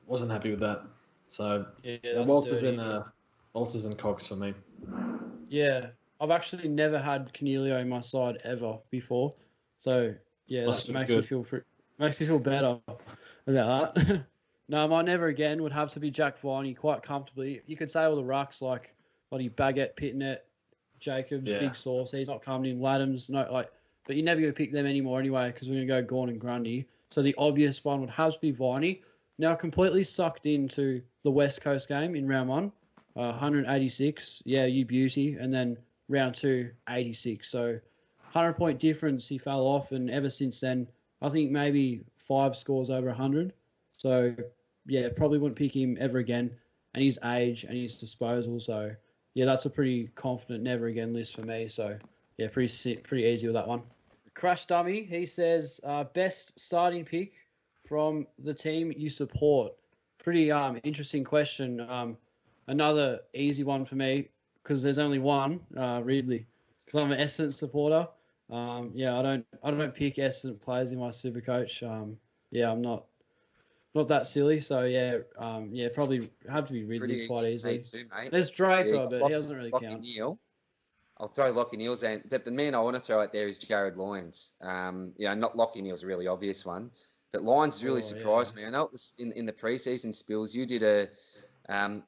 wasn't happy with that. So Yeah, that's Walters dirty. and Cogs for me. Yeah, I've actually never had Cornelio in my side ever before, so yeah, Must that feel makes me feel better about that. No, my never again would have to be Jack Viney quite comfortably. You could say all the rucks like bloody Baggett, Pitnet, Jacobs, Yeah. Big Sauce. He's not coming in. Laddams, no, but you're never going to pick them anymore anyway because we're going to go Gorn and Grundy. So the obvious one would have to be Viney. Now completely sucked into the West Coast game in round 1, 186. Yeah, you beauty, and then round 2, 86. So 100-point difference. He fell off, and ever since then, I think maybe 5 scores over 100. So, yeah, probably wouldn't pick him ever again. And his age and his disposal. So, yeah, that's a pretty confident never again list for me. So, yeah, pretty easy with that one. Crash Dummy, he says, best starting pick from the team you support. Pretty interesting question. Another easy one for me because there's only one, Ridley. Because I'm an Essence supporter. Yeah, I don't pick Essence players in my Supercoach. Yeah, I'm not that silly. So yeah, probably have to be Ridley quite easily. Too, mate. There's Draper, Yeah, but he doesn't really count. Neal. I'll throw Lockie Neal's in, but the man I want to throw out there is Jared Lyons. Not Lockie Neal's a really obvious one, but Lyons has really surprised me. I know it was in the preseason spills, you did a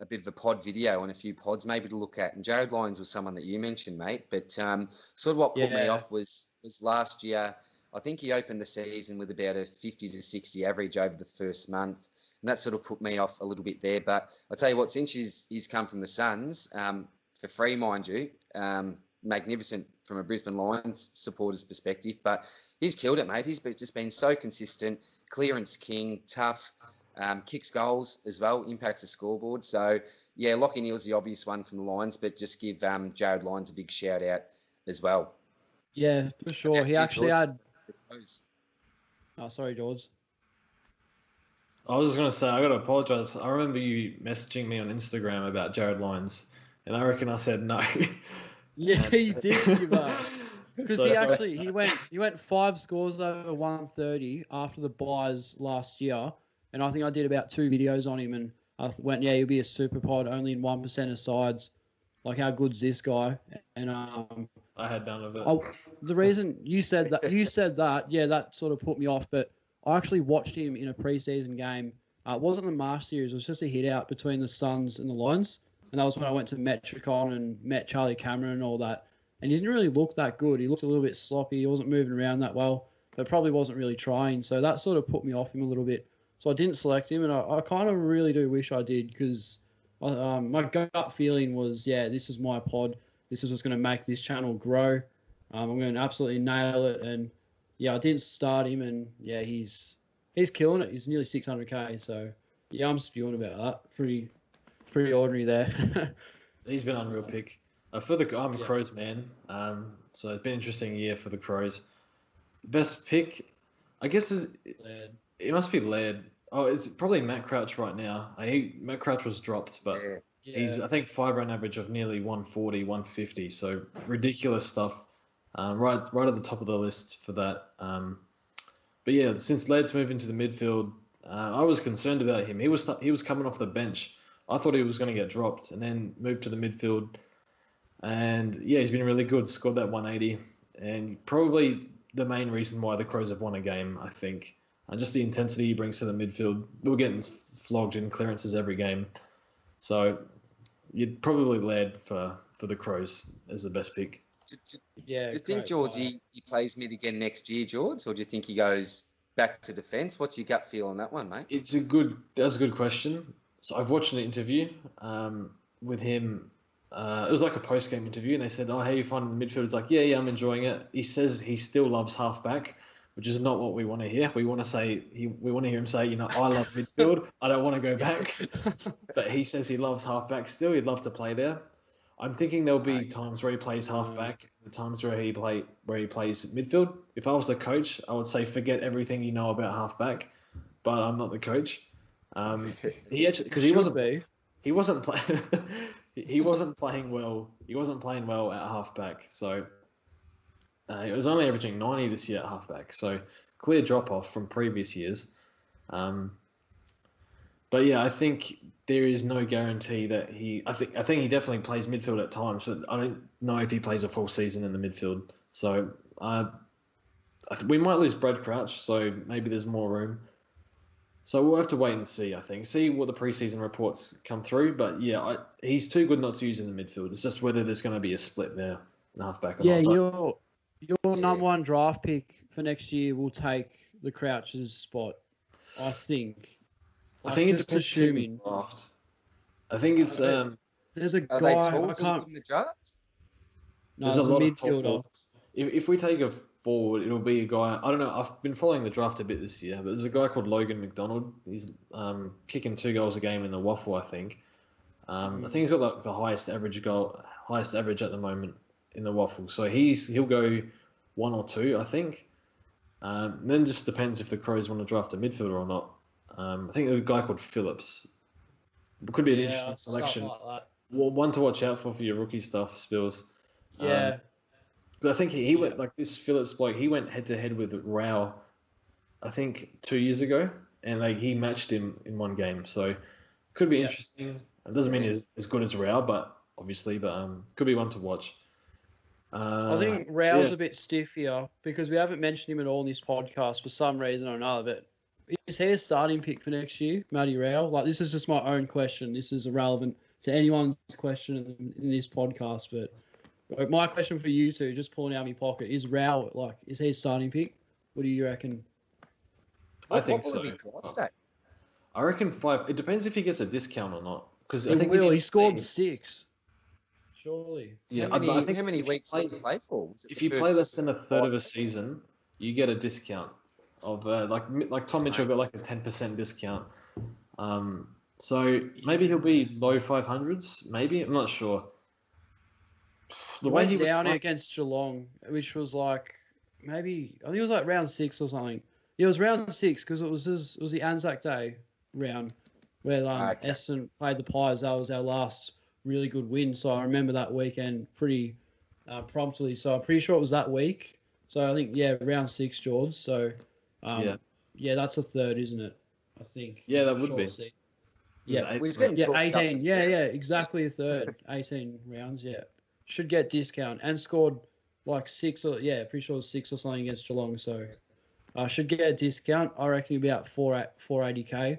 bit of a pod video on a few pods maybe to look at, and Jared Lyons was someone that you mentioned, mate. But sort of what put me off was last year. I think he opened the season with about a 50 to 60 average over the first month, and that sort of put me off a little bit there. But I'll tell you what, since he's come from the Suns, for free, mind you, magnificent from a Brisbane Lions supporter's perspective, but he's killed it, mate. He's just been so consistent, clearance king, tough, kicks goals as well, impacts the scoreboard. So, yeah, Lockie Neal's the obvious one from the Lions, but just give Jared Lyons a big shout out as well. Yeah, for sure. He actually Jords. had... Oh, sorry, Jords. I was just going to say, I got to apologise. I remember you messaging me on Instagram about Jared Lyons, and I reckon I said no. Yeah, he did, you mate. Because So he sorry. actually he went 5 scores over 130 after the buys last year, and I think I did about 2 videos on him, and I went, yeah, he'll be a super pod only in 1% of sides. Like, how good's this guy? And I had none of it. the reason you said that, yeah, that sort of put me off. But I actually watched him in a preseason game. It wasn't the Marsh series; it was just a hit out between the Suns and the Lions, and that was when I went to Metricon and met Charlie Cameron and all that. And he didn't really look that good. He looked a little bit sloppy. He wasn't moving around that well, but probably wasn't really trying. So that sort of put me off him a little bit. So I didn't select him, and I kind of really do wish I did, because my gut feeling was, yeah, this is my pod. This is what's going to make this channel grow. I'm going to absolutely nail it. And yeah, I didn't start him, and yeah, he's killing it. He's nearly 600k. So yeah, I'm spewing about that. Pretty ordinary there. He's been unreal pick. I'm a Crows man, so it's been an interesting year for the Crows. Best pick, I guess, it must be Laird. Oh, it's probably Matt Crouch right now. Matt Crouch was dropped, but he's, I think, 5-run average of nearly 140, 150. So ridiculous stuff. Right at the top of the list for that. But yeah, since Laird's moved into the midfield, I was concerned about him. He was coming off the bench. I thought he was going to get dropped, and then moved to the midfield. And yeah, he's been really good. Scored that 180, and probably the main reason why the Crows have won a game, I think. And just the intensity he brings to the midfield. We're getting flogged in clearances every game. So you'd probably Laird for the Crows as the best pick. Do you think, Jords, he plays mid again next year, Jords, or do you think he goes back to defence? What's your gut feel on that one, mate? That's a good question. So I've watched an interview with him. It was like a post-game interview, and they said, "Oh, how you finding the midfield?" He's like, "Yeah, I'm enjoying it." He says he still loves halfback, which is not what we want to hear. We want to hear him say, I love midfield. I don't want to go back. But he says he loves halfback still. He'd love to play there. I'm thinking there'll be times where he plays halfback, and times where he plays midfield. If I was the coach, I would say forget everything you know about halfback. But I'm not the coach. He actually, because he wasn't playing. He wasn't playing well. He wasn't playing well at halfback. So it was only averaging 90 this year at halfback. So clear drop off from previous years. But yeah, I think there is no guarantee that I think he definitely plays midfield at times, but I don't know if he plays a full season in the midfield. So we might lose Brad Crouch. So maybe there's more room. So we'll have to wait and see, I think. See what the preseason reports come through. But yeah, he's too good not to use in the midfield. It's just whether there's going to be a split there in halfback or not. Yeah, your number one draft pick for next year will take the Crouch's spot, I think. I think it's just assuming. I think it's there's a Are guy they tall I can't. in the draft? No, there's a lot of midfielder. top forwards. If we take a forward, it'll be a guy. I don't know. I've been following the draft a bit this year, but there's a guy called Logan McDonald. He's kicking 2 goals a game in the waffle, I think. I think he's got like the highest average at the moment in the waffle. So he'll go 1 or 2, I think. Then just depends if the Crows want to draft a midfielder or not. I think there's a guy called Phillips. It could be an interesting selection. Like Well, one to watch out for your rookie stuff, Spills. yeah. But I think he went like this Phillips bloke. He went head to head with Rao, I think 2 years ago, and he matched him in one game. So could be interesting. It doesn't mean he's as good as Rao, but could be one to watch. I think Rao's a bit stiff here because we haven't mentioned him at all in this podcast for some reason or another. But is he a starting pick for next year, Matty Rao? Like, this is just my own question. This is irrelevant to anyone's question in this podcast. But my question for you two, just pulling out of my pocket, is Rao, is he a starting pick? What do you reckon? I think what so. will he draft at? I reckon 5. It depends if he gets a discount or not. Because I think he scored 6. Surely. Yeah, How I think many weeks did he play for? If you play less than a third of a season, you get a discount of like Tom Mitchell got like a 10% discount. So maybe he'll be low 500s. Maybe, I'm not sure. The way he was down against Geelong, which was maybe I think it was round 6 or something. Yeah, it was round 6 because it was the Anzac Day. round where Okay. Essendon played the Pies. That was our last really good win. So I remember that weekend pretty promptly. So I'm pretty sure it was that week. So I think, yeah, round 6, Jords. So, yeah, that's a third, isn't it? I think. Yeah, that would Short be. seat. Yeah. Yeah. We was getting Yeah, talked up 18. for Yeah, third. yeah, exactly a third. 18 rounds, yeah. Should get discount and scored like 6 or, yeah, pretty sure it was 6 or something against Geelong. So should get a discount. I reckon about 480k.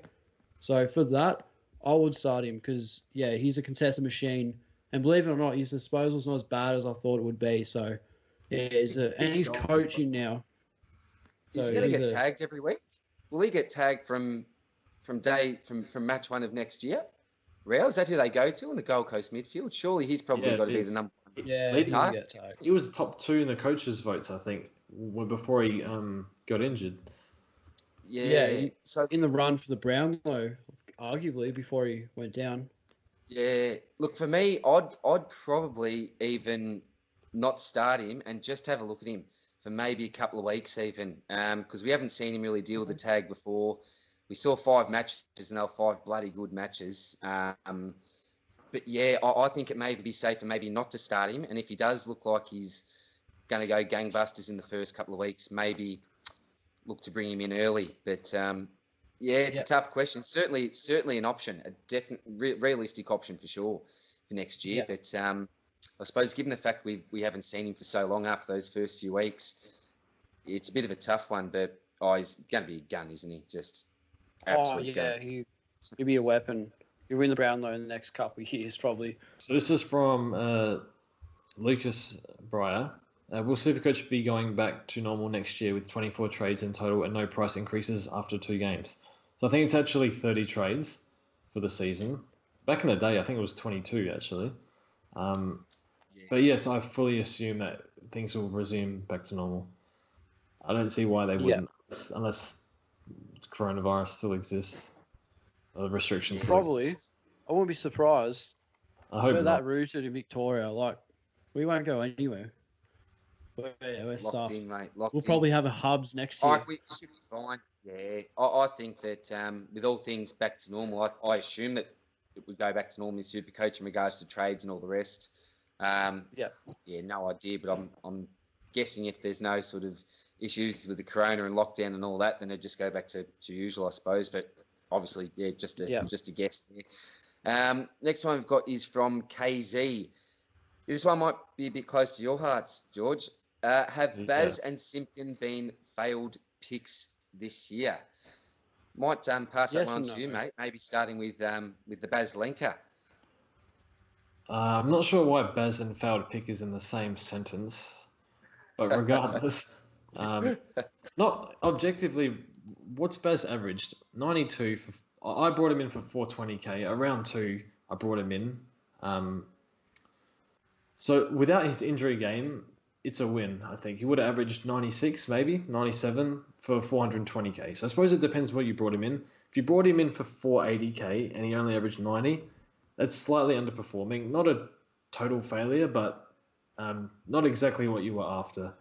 So for that, I would start him because, yeah, he's a contested machine. And believe it or not, his disposal's not as bad as I thought it would be. So, yeah, and he's coaching now. Is So he going to he's get tagged every week? Will he get tagged from match 1 of next year? Real, is that who they go to in the Gold Coast midfield? Surely he's probably got to be the number one. Yeah, They he'll did- get tagged. He was top 2 in the coaches' votes, I think, before he got injured. Yeah. So in the run for the Brownlow, arguably, before he went down. yeah, look, for me, I'd probably even not start him and just have a look at him for maybe a couple of weeks even, because we haven't seen him really deal with the tag before. We saw 5 matches and they were 5 bloody good matches. But yeah, I think it may be safer maybe not to start him. And if he does look like he's going to go gangbusters in the first couple of weeks, maybe look to bring him in early. But yeah, it's a tough question. Certainly an option, a definite realistic option for sure for next year. Yeah. But I suppose given the fact we haven't seen him for so long after those first few weeks, it's a bit of a tough one. But he's going to be a gun, isn't he? Just absolute gun. He'll be a weapon. He'll win the Brownlow in the next couple of years, probably. So this is from Lucas Breyer. Will Supercoach be going back to normal next year with 24 trades in total and no price increases after 2 games? So I think it's actually 30 trades for the season. Back in the day, I think it was 22 actually. But yes, I fully assume that things will resume back to normal. I don't see why they wouldn't, unless coronavirus still exists. The restrictions still Probably. exist. I wouldn't be surprised. I hope We're not. that rooted in Victoria. Like, we won't go anywhere. We're Locked stuffed. in, mate. Locked We'll in. probably have a hubs next year. We should be fine. Yeah, I think that with all things back to normal, I assume that it would go back to normal in Supercoach in regards to trades and all the rest. Yeah, no idea, but I'm guessing if there's no sort of issues with the corona and lockdown and all that, then it'd just go back to usual, I suppose. But obviously, just a guess there. Next one we've got is from KZ. This one might be a bit close to your hearts, George. Have Baz and Simpkin been failed picks this year? Might pass that one on to you, mate. Maybe starting with the Baz Lenker. I'm not sure why Baz and failed pick is in the same sentence, but regardless, not objectively, what's Baz averaged? 92. I brought him in for 420k. Around 2, I brought him in. So without his injury game, it's a win, I think. He would have averaged 96, maybe 97 for 420k. So I suppose it depends what you brought him in. If you brought him in for 480k and he only averaged 90, that's slightly underperforming. Not a total failure, but not exactly what you were after.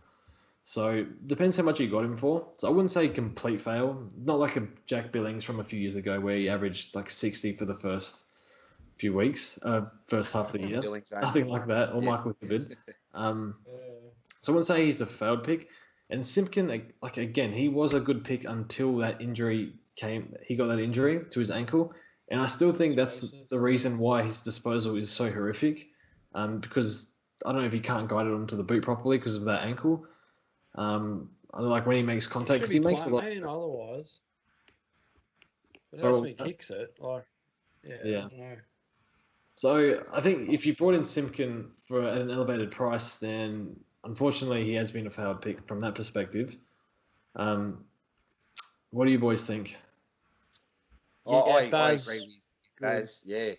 So depends how much you got him for. So I wouldn't say complete fail. Not like a Jack Billings from a few years ago where he averaged like 60 for the first few weeks, first half of the year. Nothing like that. Or Michael Kivid. So I wouldn't say he's a failed pick. And Simpkin, like again, he was a good pick until that injury came. He got that injury to his ankle. And I still think that's the reason why his disposal is so horrific. Because I don't know if he can't guide it onto the boot properly because of that ankle. Like when he makes contact, because he makes a lot. Otherwise, but So that's when he kicks it. Like, yeah. I don't know. So I think if you brought in Simpkin for an elevated price, then unfortunately he has been a failed pick from that perspective. What do you boys think? I agree with Baz. Yeah.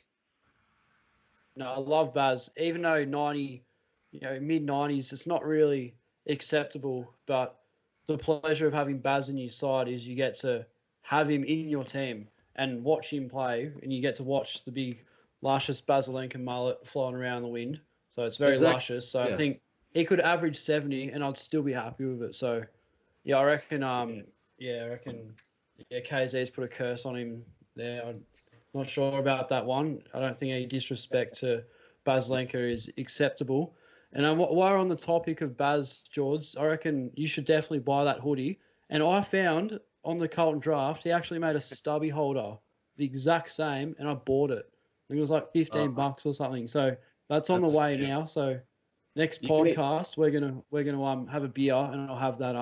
No, I love Baz. Even though 90, mid-90s, it's not really acceptable. But the pleasure of having Baz in your side is you get to have him in your team and watch him play, and you get to watch the big luscious Basilenka mullet flying around the wind. So it's very luscious. So I think he could average 70, and I'd still be happy with it. So yeah, I reckon. KZ's put a curse on him there. I'm not sure about that one. I don't think any disrespect to Baslenka is acceptable. And while we're on the topic of Baz Jords, I reckon you should definitely buy that hoodie. And I found on the Carlton draft, he actually made a stubby holder, the exact same, and I bought it. I think it was like $15 or something. So that's on the way now. So next podcast, we're gonna have a beer, and I'll have that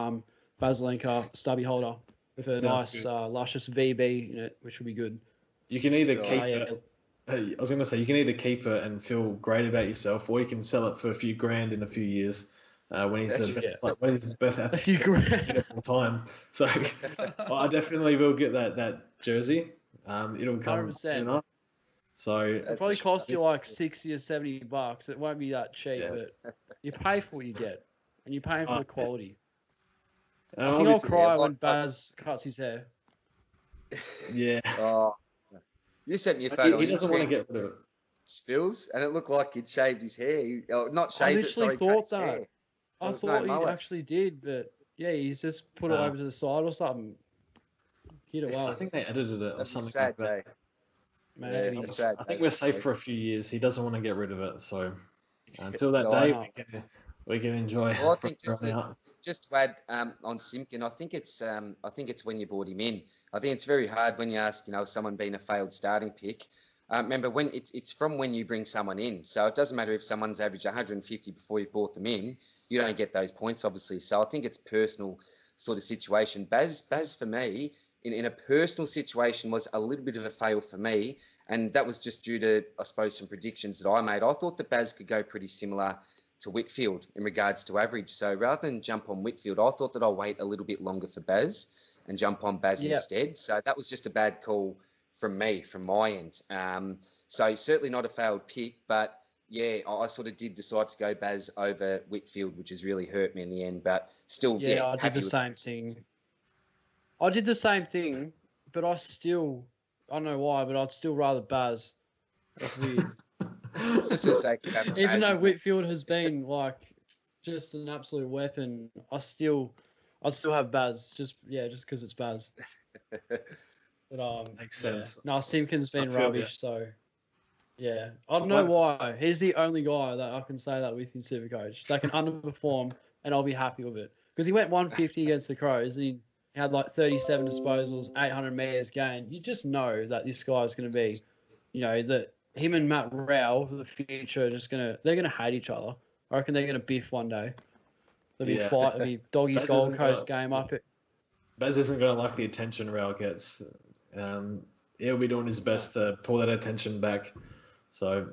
Baslenka stubby holder with a nice luscious VB in it, which will be good. You can either keep it. I was going to say, you can either keep it and feel great about yourself, or you can sell it for a few grand in a few years when he's the best a few grand of all time. So I definitely will get that jersey. It'll come 100%. So it'll probably cost you like $60 or $70. It won't be that cheap, but you pay for what you get, and you're paying for the quality. I think I'll cry when Baz cuts his hair. Yeah. Oh. You sent me a photo. He doesn't want to get rid of it. Spills, and it looked like he'd shaved his hair. Not shaved it, sorry, cut his hair. I thought he actually did, but yeah, he's just put it over to the side or something. Hit it well. I think they edited it or something like that. Maybe. I think we're safe for a few years. He doesn't want to get rid of it, so until that day, we can enjoy. Well, I think just to add on Simpkin, I think it's when you brought him in. I think it's very hard when you ask, someone being a failed starting pick. Remember, when it's from when you bring someone in. So it doesn't matter if someone's averaged 150 before you've brought them in. You don't get those points, obviously. So I think it's personal sort of situation. Baz for me, in a personal situation, was a little bit of a fail for me. And that was just due to, I suppose, some predictions that I made. I thought that Baz could go pretty similar to Whitfield in regards to average. So rather than jump on Whitfield, I thought that I'll wait a little bit longer for Baz and jump on Baz instead. So that was just a bad call from me, from my end. So certainly not a failed pick, but yeah, I sort of did decide to go Baz over Whitfield, which has really hurt me in the end, but still, I did the same thing. I did the same thing, but I don't know why, but I'd still rather Baz. That's weird. Just to say, even though Whitfield has been like just an absolute weapon, I'd still have Baz just because it's Baz. But makes sense. No, Simpkin's been rubbish, so yeah, I don't know why. He's the only guy that I can say that with in Supercoach that can underperform, and I'll be happy with it because he went 150 against the Crows. And he had like 37 disposals, 800 meters gained. You just know that this guy's going to be, that him and Matt Rowell for the future they're gonna hate each other. I reckon they're gonna biff one day. There'll be a fight. There'll be Doggy's Gold Coast game up. Baz isn't gonna like the attention Rowell gets. He'll be doing his best to pull that attention back. So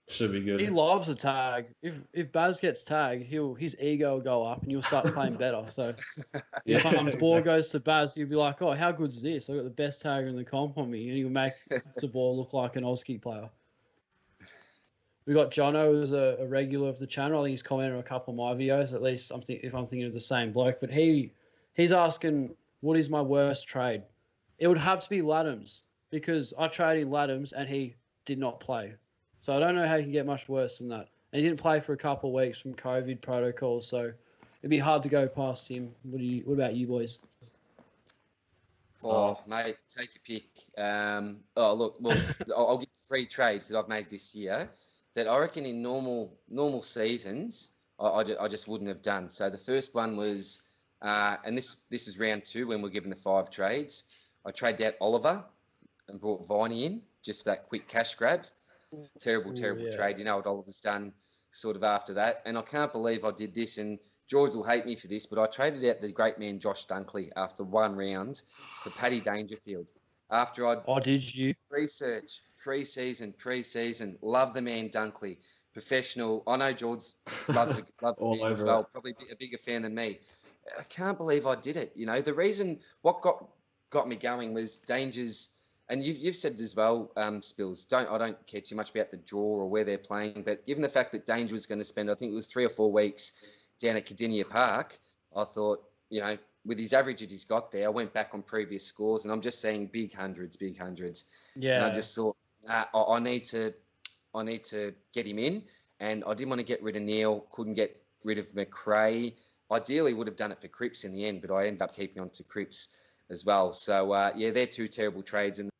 should be good. He loves a tag. If Baz gets tagged, his ego will go up and you'll start playing better. So if the ball goes to Baz, you'll be like, oh, how good's this? I got the best tagger in the comp on me, and you'll make the ball look like an Aussie player. We got Jono who's a regular of the channel. I think he's commented on a couple of my videos. At least if I'm thinking of the same bloke, but he's asking, what is my worst trade? It would have to be Laddams because I traded Laddams and he did not play. So I don't know how you can get much worse than that. And he didn't play for a couple of weeks from COVID protocols, so it'd be hard to go past him. What about you boys? Oh, mate, take your pick. Look, I'll give 3 trades that I've made this year that I reckon in normal seasons I just wouldn't have done. So the first one was, and this is round 2 when we're given the 5 trades. I traded out Oliver and brought Viney in just for that quick cash grab. Terrible trade. You know what Oliver's done sort of after that. And I can't believe I did this, and Jords will hate me for this, but I traded out the great man Josh Dunkley after 1 round for Paddy Dangerfield. After I'd... Oh, did you? Research, pre-season. Love the man Dunkley. Professional. I know Jords loves him as well. Probably a bigger fan than me. I can't believe I did it. The reason, what got me going was Dangers... And you've said as well, Spills, I don't care too much about the draw or where they're playing, but given the fact that Danger was going to spend, I think it was 3 or 4 weeks down at Cardinia Park, I thought, with his average that he's got there, I went back on previous scores and I'm just seeing big hundreds. Yeah. And I just thought, I need to get him in, and I didn't want to get rid of Neil, couldn't get rid of McRae. Ideally would have done it for Cripps in the end, but I ended up keeping on to Cripps as well. So, they're 2 terrible trades. And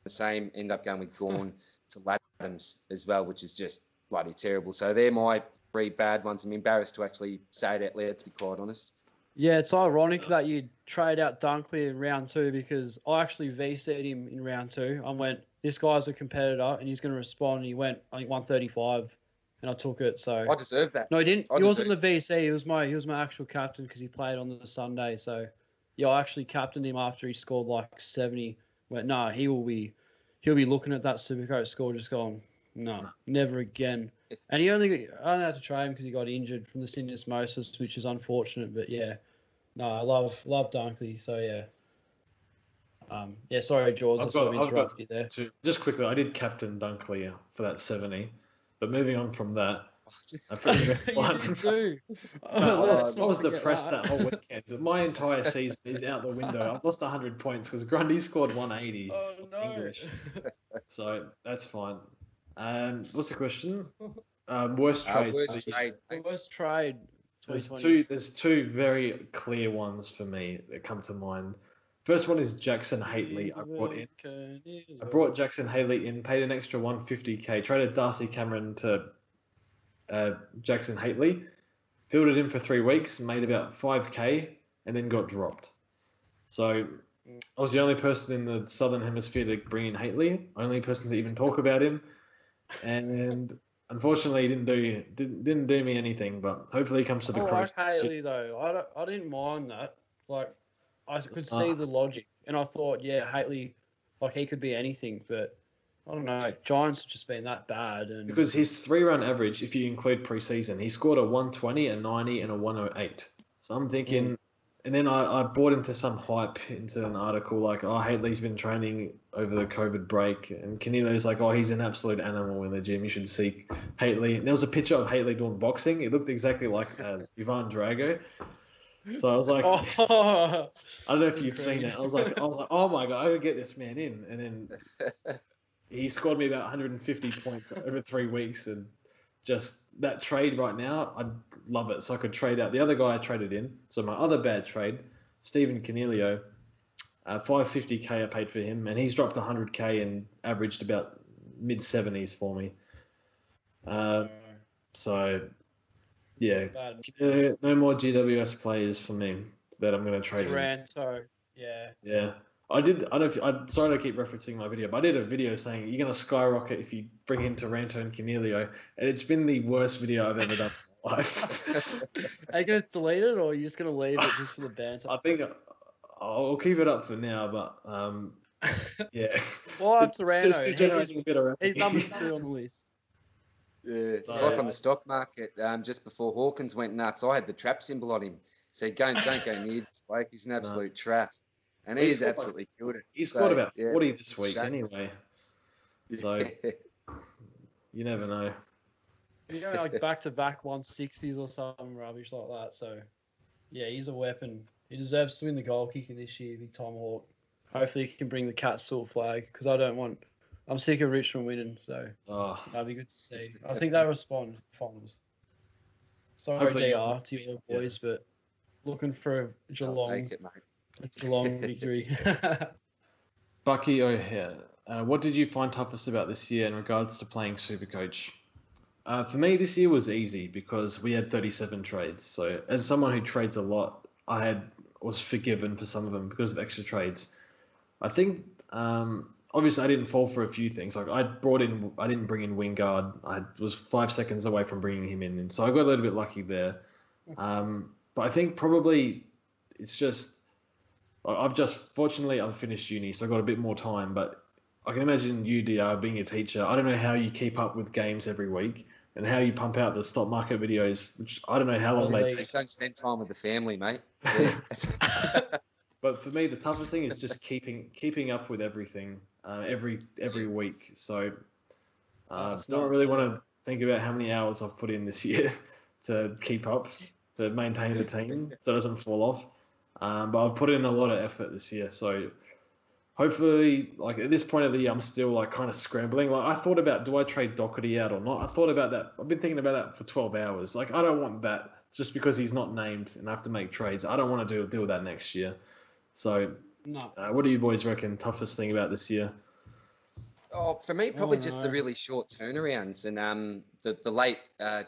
the same. End up going with Gawn to Adams as well, which is just bloody terrible. So they're my 3 bad ones. I'm embarrassed to actually say it out loud, to be quite honest. Yeah, it's ironic that you trade out Dunkley in round 2 because I actually VC'd him in round 2. I went, this guy's a competitor and he's going to respond. And he went, I think 135, and I took it. So I deserve that. no, he didn't. He wasn't the VC. He was my actual captain because he played on the Sunday. So yeah, I actually captained him after he scored like 70. Went, no, he'll be looking at that Supercoach score just going, no, never again. And he only had to trade him because he got injured from the syndesmosis, which is unfortunate. But yeah, no, I love Dunkley. So yeah. Sorry, Jords, I sort of interrupted you there. Just quickly, I did captain Dunkley for that 70, but moving on from that, You did too. I was depressed that whole weekend. My entire season is out the window. I've lost 100 points because Grundy scored 180 English. So that's fine. What's the question? Worst trades. Worst trade. There's two very clear ones for me that come to mind. First one is Jackson Haitley. I brought Jackson Haitley in, paid an extra 150k, traded Darcy Cameron to Jackson Haitley, fielded him for 3 weeks, made about 5k, and then got dropped. So I was the only person in the Southern Hemisphere to bring in Haitley, only person to even talk about him, and unfortunately he didn't do me anything. But hopefully he comes to the Crows. I like Haitley though. I didn't mind that. Like I could see the logic, and I thought, yeah, Haitley, like he could be anything, but I don't know. Giants have just been that bad, and because his 3-run average, if you include preseason, he scored a 120, a 90, and a 108. So I'm thinking, and then I bought into some hype into an article like, oh, Haitley's been training over the COVID break, and Canilo's like, oh, he's an absolute animal in the gym. You should see Haitley. And there was a picture of Haitley doing boxing. It looked exactly like Ivan Drago. So I was like, I don't know if you've seen it. I was like, oh my god, I gotta get this man in, and then he scored me about 150 points over 3 weeks, and just that trade right now, I'd love it. So I could trade out the other guy I traded in. So my other bad trade, Stephen Canelio, 550k I paid for him, and he's dropped 100k and averaged about mid-70s for me. So yeah, no more GWS players for me that I'm going to trade. Toronto, yeah. Yeah. I'm sorry to keep referencing my video, but I did a video saying you're going to skyrocket if you bring in Taranto and Canelio, and it's been the worst video I've ever done in my life. Are you going to delete it, or are you just going to leave it just for the banter? I think I'll keep it up for now, but yeah. Well, I'm Taranto. He's number 2 on the list. Yeah, it's like on the stock market. Just before Hawkins went nuts, I had the trap symbol on him. Said, don't go near this bloke. He's an absolute trap. And he's absolutely killed it. He's scored about 40 this week anyway. So you never know. You know, like back-to-back 160s or something rubbish like that. So, yeah, he's a weapon. He deserves to win the goal kicking this year, big Tom Hawk. Hopefully he can bring the Cats to a flag, because I'm sick of Richmond winning, so that'd be good to see. I think they'll respond, Fonz. Sorry, DR, to you boys, but looking for a Geelong. I'll take it, mate. Geelong victory. Bucky O'Hare, what did you find toughest about this year in regards to playing Supercoach? For me, this year was easy because we had 37 trades. So as someone who trades a lot, I was forgiven for some of them because of extra trades. I think obviously I didn't fall for a few things. Like I didn't bring in Wingard. I was 5 seconds away from bringing him in, and so I got a little bit lucky there. But I think probably it's just fortunately I've finished uni, so I got a bit more time. But I can imagine you, DR, being a teacher. I don't know how you keep up with games every week and how you pump out the stock market videos, which I don't know how long they take. Just don't spend time with the family, mate. Yeah. But for me, the toughest thing is just keeping up with everything every week. So don't really want to think about how many hours I've put in this year to keep up, to maintain the team so it doesn't fall off. But I've put in a lot of effort this year. So hopefully, like at this point of the year, I'm still like kind of scrambling. Like I thought about, do I trade Doherty out or not? I thought about that. I've been thinking about that for 12 hours. Like I don't want that just because he's not named and I have to make trades. I don't want to deal with that next year. So, no. What do you boys reckon? Toughest thing about this year? Oh, for me, probably Oh just the no. really short turnarounds and the late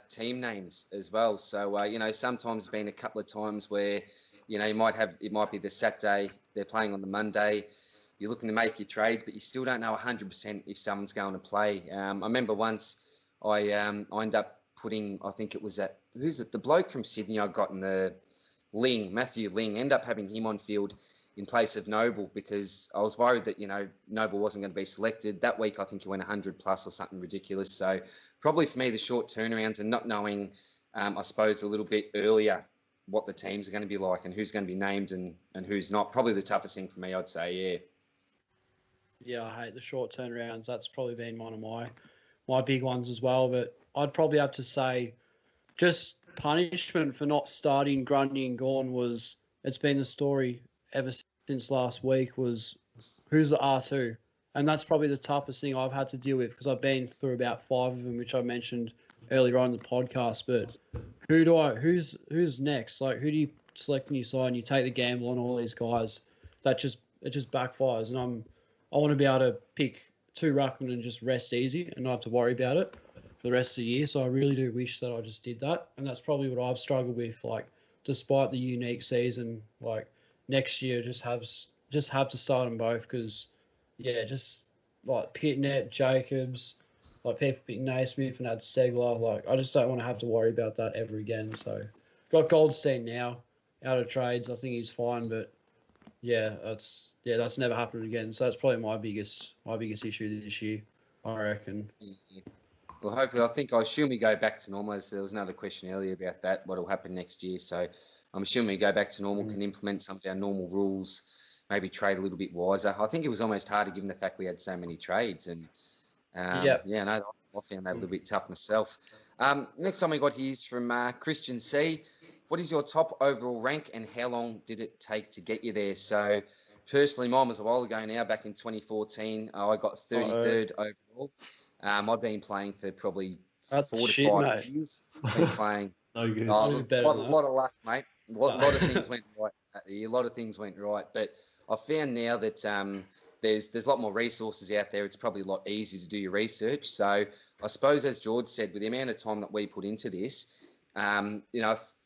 team names as well. So sometimes been a couple of times where you might have it might be the Saturday they're playing on the Monday. You're looking to make your trades, but you still don't know 100% if someone's going to play. I remember once I ended up putting, I think it was who's it, the bloke from Sydney I got in the Matthew Ling, ended up having him on field in place of Noble because I was worried that, Noble wasn't going to be selected. That week, I think he went 100 plus or something ridiculous. So probably for me, the short turnarounds and not knowing, I suppose, a little bit earlier what the teams are going to be like and who's going to be named and who's not. Probably the toughest thing for me, I'd say, yeah. Yeah, I hate the short turnarounds. That's probably been one of my big ones as well. But I'd probably have to say just punishment for not starting Grundy and Gorn it's been the story ever since last week was who's the R2? And that's probably the toughest thing I've had to deal with because I've been through about 5 of them, which I mentioned earlier on in the podcast. But who's next? Like, who do you select in your side and you take the gamble on all these guys? It just backfires. And I want to be able to pick 2 ruckmen and just rest easy and not have to worry about it for the rest of the year. So I really do wish that I just did that. And that's probably what I've struggled with. Like, despite the unique season, like next year, just have to start them both because, yeah, just like Pitnet, Jacobs, like people picked Naismith and had Segler. Like, I just don't want to have to worry about that ever again. So got Goldstein now out of trades. I think he's fine, but that's never happened again. So that's probably my biggest issue this year, I reckon. Yeah. Well, hopefully, I assume we go back to normal. As there was another question earlier about that, what will happen next year. So I'm assuming we go back to normal, can implement some of our normal rules, maybe trade a little bit wiser. I think it was almost harder given the fact we had so many trades. And I found that a little bit tough myself. Next time we got here is from Christian C. What is your top overall rank and how long did it take to get you there? So personally, mine was a while ago now, back in 2014. I got 33rd overall. I've been playing for probably 4 to 5 years. I've been playing. No good. A lot of luck, mate. A lot of things went right. A lot of things went right. But I found now that there's a lot more resources out there. It's probably a lot easier to do your research. So I suppose, as Jords said, with the amount of time that we put into this, a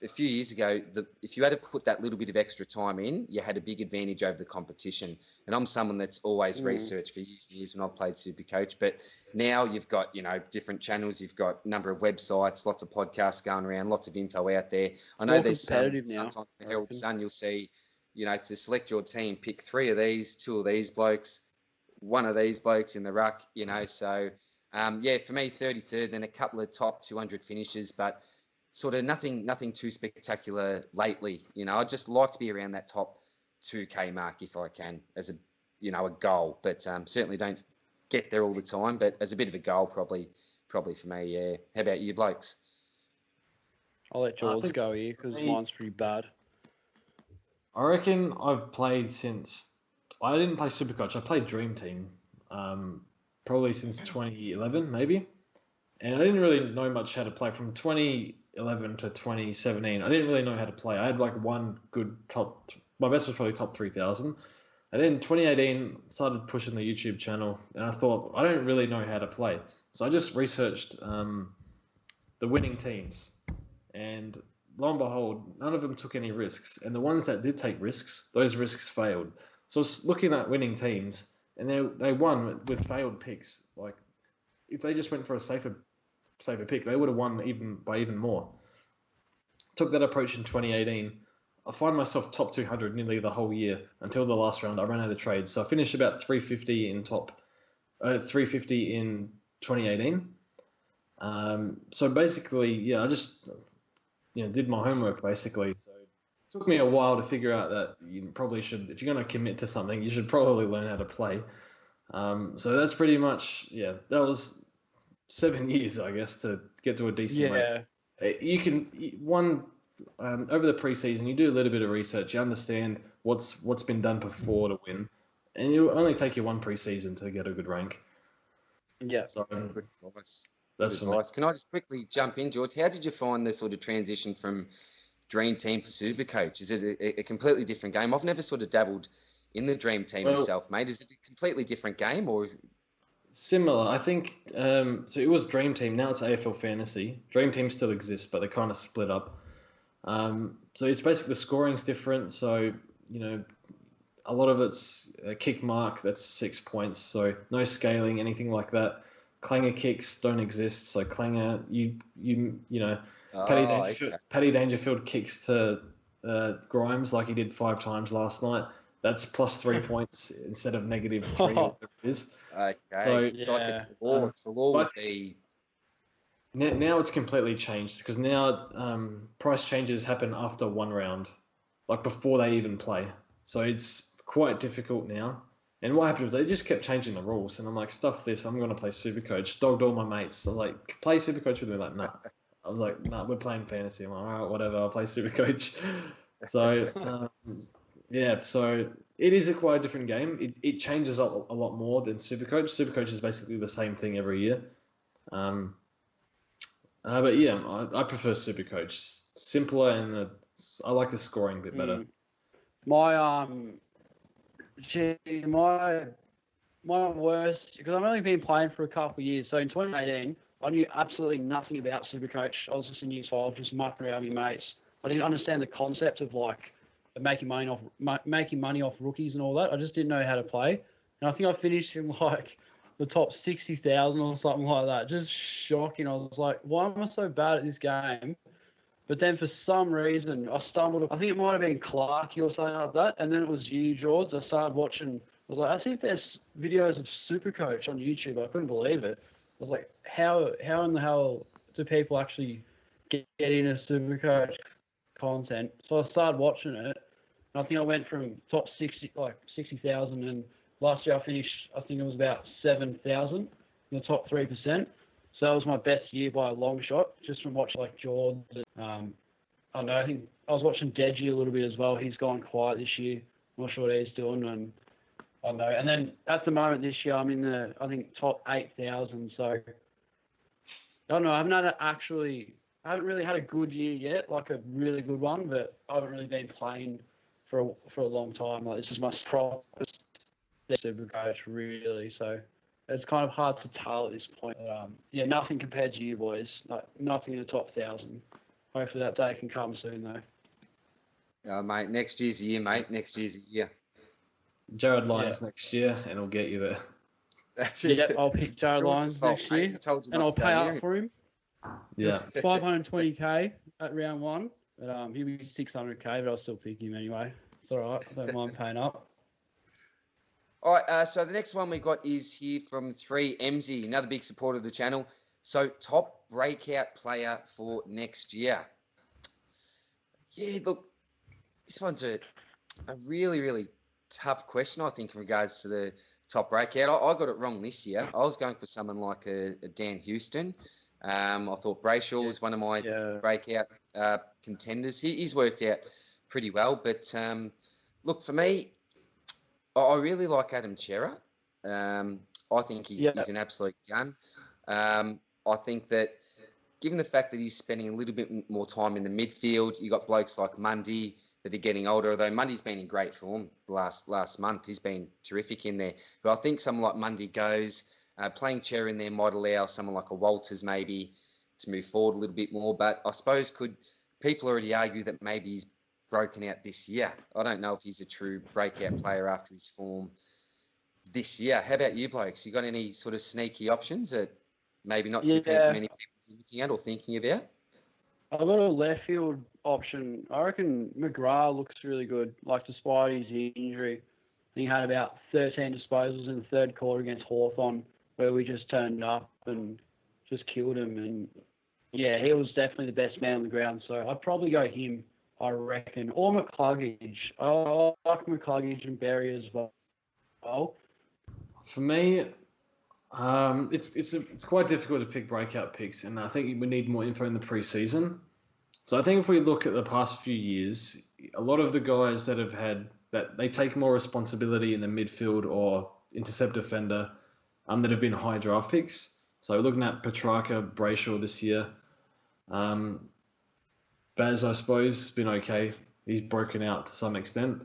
few years ago, if you had to put that little bit of extra time in, you had a big advantage over the competition. And I'm someone that's always researched for years and years when I've played Supercoach. But now you've got, different channels. You've got a number of websites, lots of podcasts going around, lots of info out there. I know there's sometimes the Herald Sun, you'll see, to select your team, pick 3 of these, 2 of these blokes, 1 of these blokes in the ruck, So, for me, 33rd, then a couple of top 200 finishes, but sort of nothing too spectacular lately. I'd just like to be around that top 2K mark if I can as a goal, but certainly don't get there all the time, but as a bit of a goal, probably for me, yeah. How about you blokes? I'll let Jords go here because mine's pretty bad. I reckon I've played since I didn't play Supercoach. I played Dream Team, probably since 2011 maybe, and I didn't really know much how to play from 2011 to 2017. I didn't really know how to play. I had like one good top. My best was probably top 3,000. And then 2018 started pushing the YouTube channel, and I thought I don't really know how to play, so I just researched the winning teams, and lo and behold, none of them took any risks, and the ones that did take risks, those risks failed. So I was looking at winning teams, and they won with failed picks. Like if they just went for a safer pick, they would have won even more. Took that approach in 2018. I find myself top 200 nearly the whole year until the last round. I ran out of trades, so I finished about 350 in 2018. So basically, I just did my homework basically. So it took me a while to figure out that you probably should, if you're going to commit to something, you should probably learn how to play. So that's pretty much that was 7 years, I guess, to get to a decent rank. You can over the preseason, you do a little bit of research, you understand what's been done before to win, and it'll only take you one preseason to get a good rank. Yeah. So that's advice. Can I just quickly jump in, George? How did you find the sort of transition from Dream Team to Supercoach? Is it a completely different game? I've never sort of dabbled in the Dream Team myself, mate. Is it a completely different game, or? Similar, I think. So it was Dream Team. Now it's AFL Fantasy. Dream Team still exists, but they kind of split up. So it's basically the scoring's different. So a lot of it's a kick mark. That's 6 points. So no scaling, anything like that. Clanger kicks don't exist. So Clanger, Paddy Dangerfield kicks to Grimes like he did 5 times last night. That's plus 3 points instead of negative 3, whatever it is. Okay. So it's like it's the law. It's the law with the. Now it's completely changed because now price changes happen after 1 round, like before they even play. So it's quite difficult now. And what happened was they just kept changing the rules, and I'm like, stuff this. I'm going to play Supercoach. Dogged all my mates. I was like, play Supercoach with me. Like, nah. I was like, nah, we're playing fantasy. I'm like, all right, whatever. I'll play Supercoach. So yeah, so it is quite a different game. It changes a lot more than Supercoach. Supercoach is basically the same thing every year. But yeah, I prefer Supercoach. Simpler and I like the scoring a bit better. My worst, because I've only been playing for a couple of years. So in 2018, I knew absolutely nothing about Supercoach. I was just in year 12, just mucking around with my mates. I didn't understand the concept of making money off rookies and all that. I just didn't know how to play. And I think I finished in the top 60,000 or something like that. Just shocking. I was like, why am I so bad at this game? But then for some reason, I stumbled. I think it might have been Clarky or something like that. And then it was you, Jords. I started watching. I was like, I see if there's videos of Supercoach on YouTube. I couldn't believe it. I was like, how in the hell do people actually get into Supercoach content? So I started watching it. And I think I went from top 60,000. And last year I finished, I think it was about 7,000 in the top 3%. So that was my best year by a long shot, just from watching Jords. I don't know, I think I was watching Deji a little bit as well. He's gone quiet this year. I'm not sure what he's doing. And I don't know. And then at the moment this year, I'm in the, I think, top 8,000. So I don't know. I haven't really had a good year yet, like a really good one, but I haven't really been playing for a long time. This is my proper Supercoach, really. So it's kind of hard to tell at this point. But, yeah, nothing compared to you boys. Nothing in the top 1,000. Hopefully that day can come soon, though. Mate, next year's the year, mate. Next year's the year. Jared Lyons next year, and I'll get you there. That's it. Yeah, I'll pick Jared Lyons next year, and I'll pay up for him. Yeah. 520k at round 1, but he'll be 600k, but I'll still pick him anyway. It's all right. I don't mind paying up. All right, so the next one we got is here from 3MZ, another big supporter of the channel. So top breakout player for next year. Yeah, look, this one's a really, really tough question, I think, in regards to the top breakout. I got it wrong this year. I was going for someone like a Dan Houston. I thought Brayshaw was one of my breakout contenders. He's worked out pretty well. But, look, for me, I really like Adam Chera. I think he's an absolute gun. I think that given the fact that he's spending a little bit more time in the midfield, you got blokes like Mundy that are getting older, although Mundy's been in great form last month. He's been terrific in there. But I think someone like Mundy goes. Playing Chera in there might allow someone like a Walters maybe to move forward a little bit more. But I suppose people already argue that maybe he's broken out this year. I don't know if he's a true breakout player after his form this year. How about you blokes? You got any sort of sneaky options that maybe not too many people are looking at or thinking about? I've got a left field option. I reckon McGrath looks really good, despite his injury. He had about 13 disposals in the third quarter against Hawthorn, where we just turned up and just killed him. And, yeah, he was definitely the best man on the ground. So I'd probably go him, I reckon. Or McCluggage. I like McCluggage and Berry as well. For me, it's quite difficult to pick breakout picks, and I think we need more info in the preseason. So I think if we look at the past few years, a lot of the guys that have had that they take more responsibility in the midfield or intercept defender that have been high draft picks. So we're looking at Petrarca, Brayshaw this year. Baz, I suppose, has been okay. He's broken out to some extent.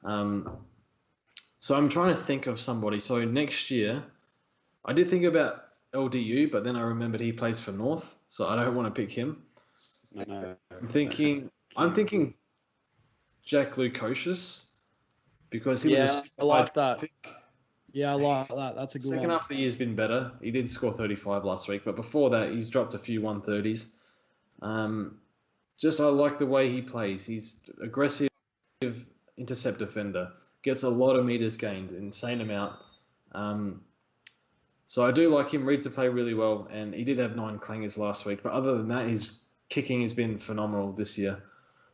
So I'm trying to think of somebody. So next year, I did think about LDU, but then I remembered he plays for North, so I don't want to pick him. No. I'm thinking Jack Lukosius because he was a Yeah, super I like high that. pick. Yeah, I like that. That's a good Second one. half of the year's been better. He did score 35 last week, but before that, he's dropped a few 130s. Just I like the way he plays. He's aggressive intercept defender. Gets a lot of meters gained, insane amount. So I do like him. Reads the play really well, and he did have 9 clangers last week. But other than that, his kicking has been phenomenal this year.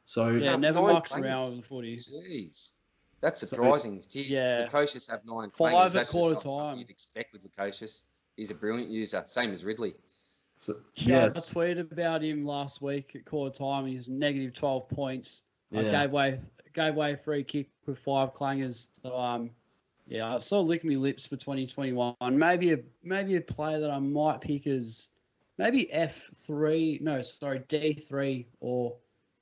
So Yeah, never 9 mucks around clangers. with the footy. Jeez. That's surprising. Yeah. Lukosius have 9 5 clangers. at That's just quarter not something time. you'd expect with Lukosius. He's a brilliant user, same as Ridley. So, Yeah, yes. I tweeted about him last week at quarter time. He's negative 12 points. I gave away a free kick with 5 clangers. So yeah, I sort of licked my lips for 2021. Maybe a player that I might pick is maybe D3 or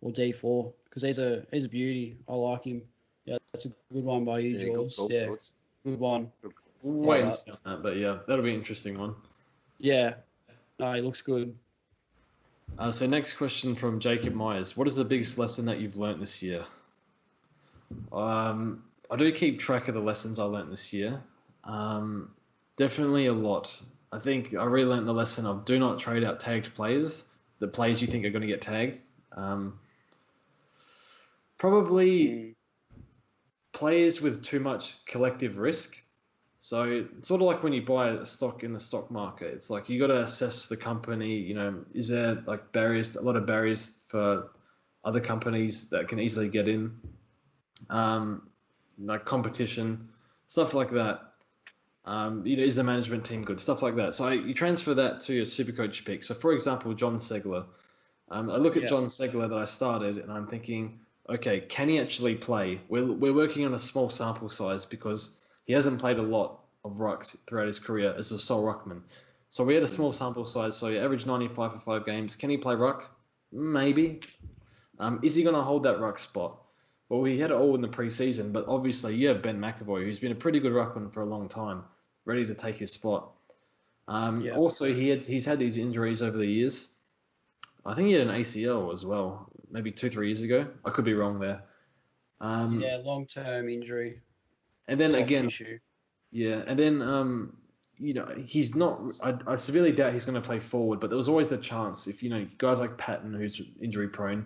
D4 because he's a beauty. I like him. Yeah, that's a good one by you, Yeah, Jords. good Yeah, thoughts. good one. We'll wait and see on that, but yeah, that'll be an interesting one. Yeah, no, he looks good. So next question from Jacob Myers. What is the biggest lesson that you've learnt this year? I do keep track of the lessons I learnt this year. Definitely a lot. I think I really learnt the lesson of do not trade out tagged players, the players you think are going to get tagged. Probably players with too much collective risk. So it's sort of like when you buy a stock in the stock market. It's like you got to assess the company. You know, is there like a lot of barriers for other companies that can easily get in, like competition, stuff like that. Is the management team good? Stuff like that. So you transfer that to your Supercoach pick. So for example, John Segler. I look at John Segler that I started, and I'm thinking, okay, can he actually play? We're working on a small sample size because he hasn't played a lot of rucks throughout his career as a sole ruckman. So we had a small sample size, so he averaged 95 for 5 games. Can he play ruck? Maybe. Is he going to hold that ruck spot? Well, we had it all in the preseason, but obviously you have Ben McAvoy, who's been a pretty good ruckman for a long time, ready to take his spot. Also, he's had these injuries over the years. I think he had an ACL as well, maybe 2-3 years ago. I could be wrong there. Long-term injury. And then Soft again, tissue. yeah, and then he's not. I severely doubt he's going to play forward, but there was always the chance if guys like Patton, who's injury prone,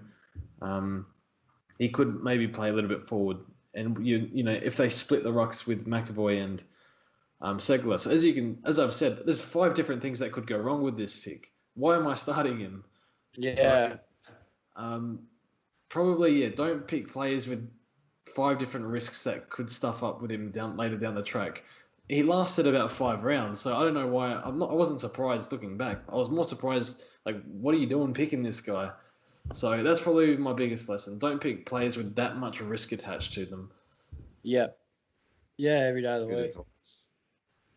he could maybe play a little bit forward. And if they split the rucks with McAvoy and Segler. So as I've said, there's 5 different things that could go wrong with this pick. Why am I starting him? Yeah. So, probably don't pick players with 5 different risks that could stuff up with him later down the track. He lasted about 5 rounds, so I don't know why. I wasn't surprised looking back. I was more surprised, like, what are you doing picking this guy? So that's probably my biggest lesson. Don't pick players with that much risk attached to them. Yeah. Yeah, every day of the week. Advice.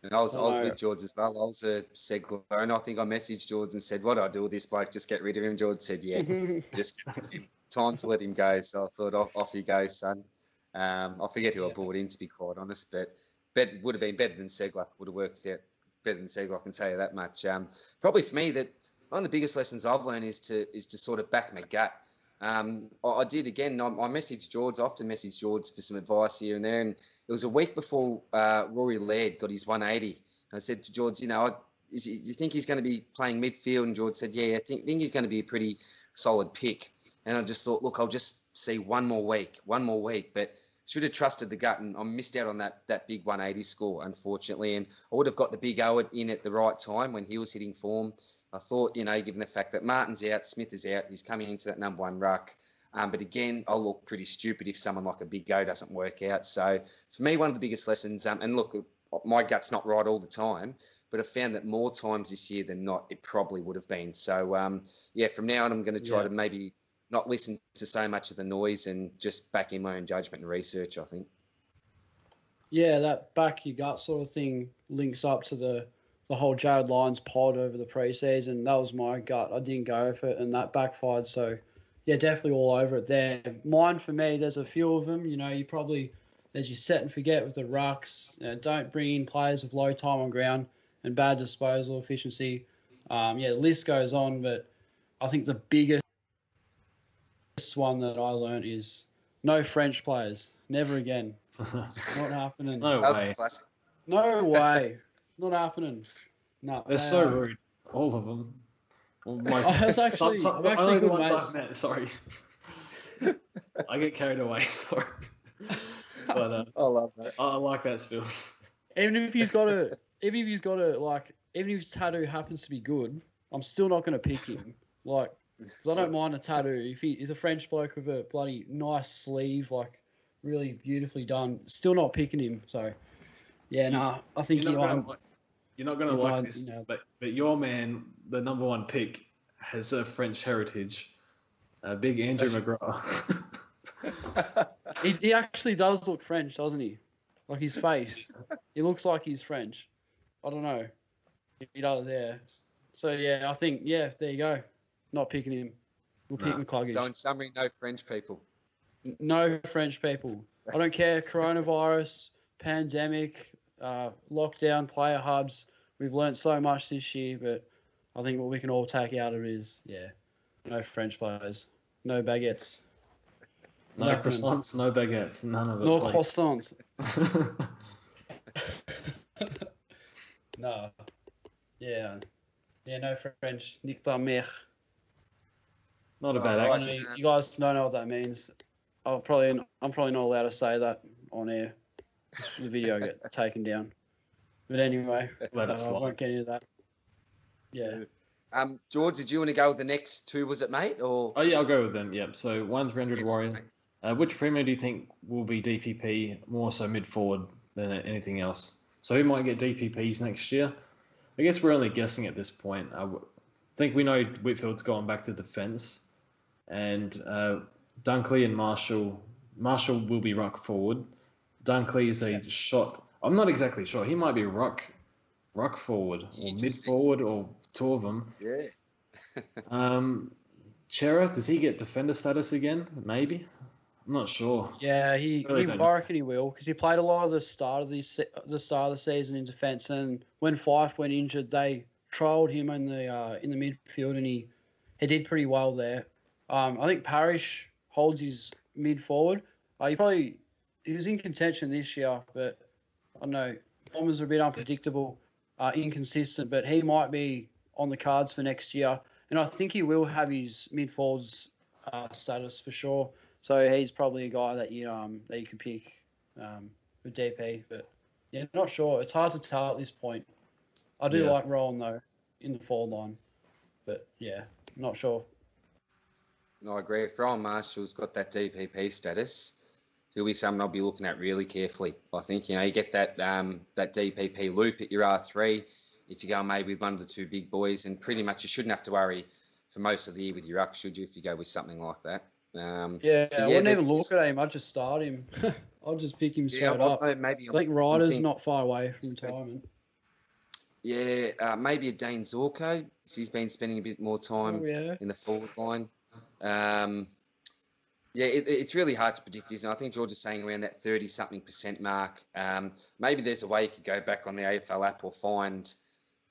And I was with Jords as well. I was a Segler, and I think I messaged Jords and said, "What do I do with this bloke? Just get rid of him." Jords said, "Yeah, just get rid of him. Time to let him go." So I thought, "Off you go, son." I forget who I brought in, to be quite honest, but would have been better than Segler. Would have worked out better than Segler. I can tell you that much. Probably for me, that one of the biggest lessons I've learned is to sort of back my gut. I did again. I messaged Jords. I often message Jords for some advice here and there. And it was a week before Rory Laird got his 180. I said to Jords, you think he's going to be playing midfield? And Jords said, yeah, I think he's going to be a pretty solid pick. And I just thought, look, I'll just see one more week. But should have trusted the gut, and I missed out on that big 180 score, unfortunately. And I would have got the big O in at the right time when he was hitting form. I thought, given the fact that Martin's out, Smith is out, he's coming into that number 1 ruck. But again, I'll look pretty stupid if someone like a Big Go doesn't work out. So for me, one of the biggest lessons, and look, my gut's not right all the time, but I found that more times this year than not, it probably would have been. So, from now on, I'm going to try to maybe not listen to so much of the noise and just back in my own judgment and research, I think. Yeah, that back your gut sort of thing links up to the whole Jared Lyons pod over the preseason. That was my gut. I didn't go for it, and that backfired. So, yeah, definitely all over it there. Mine, for me, there's a few of them. You probably, as you set and forget with the rucks, don't bring in players with low time on ground. and bad disposal efficiency. The list goes on, but I think the biggest one that I learned is no French players. Never again. Not happening. No way. No way. Not happening. No. They're so rude. All of them. Well, I'm actually only the good ones mates. I've met. Sorry. I get carried away. Sorry. But I love that. I like that, Spills. Even if his tattoo happens to be good, I'm still not going to pick him. Like, 'cause I don't mind a tattoo. If he's a French bloke with a bloody nice sleeve, like really beautifully done, still not picking him. So, I think you're not going to like this, you know. but your man, the number one pick, has a French heritage. Big Andrew McGrath. He actually does look French, doesn't he? Like his face. He looks like he's French. I don't know. He does, yeah. So, I think, there you go. Not picking him. We'll pick McCluggage. So, in summary, no French people. No French people. I don't care. Coronavirus, pandemic, lockdown, player hubs. We've learnt so much this year, but I think what we can all take out of it is, no French players. No baguettes. No croissants, no baguettes, none of it. No croissants. No. No French. Nick ta mère. Not a bad accent. You guys don't know what that means. I'm probably not allowed to say that on air. The video get taken down. But anyway, I won't get into that. Yeah. George, did you want to go with the next two? Was it, mate? Or Oh yeah, I'll go with them. Yeah. So 1-300 Warrior. Which Premier do you think will be DPP more so mid forward than anything else? So who might get DPPs next year? I guess we're only guessing at this point. I think we know Whitfield's gone back to defence, and Dunkley and Marshall. Marshall will be ruck forward. Dunkley is a shot. I'm not exactly sure. He might be ruck forward or mid forward or two of them. Yeah. Chera, does he get defender status again? Maybe. I'm not sure. Yeah, I reckon he will, because he played a lot of the start of the season in defence, and when Fife went injured, they trialled him in the midfield, and he did pretty well there. I think Parrish holds his mid forward. He was in contention this year, but I don't know, Bombers are a bit unpredictable, inconsistent, but he might be on the cards for next year, and I think he will have his mid forwards status for sure. So he's probably a guy that you could pick with DP, but not sure. It's hard to tell at this point. I do like Rowan though in the forward line, but not sure. No, I agree. If Ryan Marshall's got that DPP status, he'll be someone I'll be looking at really carefully. I think you get that DPP loop at your R3. If you go maybe with one of the two big boys, and pretty much you shouldn't have to worry for most of the year with your ruck, should you? If you go with something like that. I wouldn't even look at him. I'd just start him. I'll just pick him straight up. Maybe I think Ryder's not far away from retirement. Yeah, maybe a Dane Zorko if he's been spending a bit more time in the forward line. It's really hard to predict, isn't it? I think George is saying around that 30-something% mark. Maybe there's a way you could go back on the AFL app or find,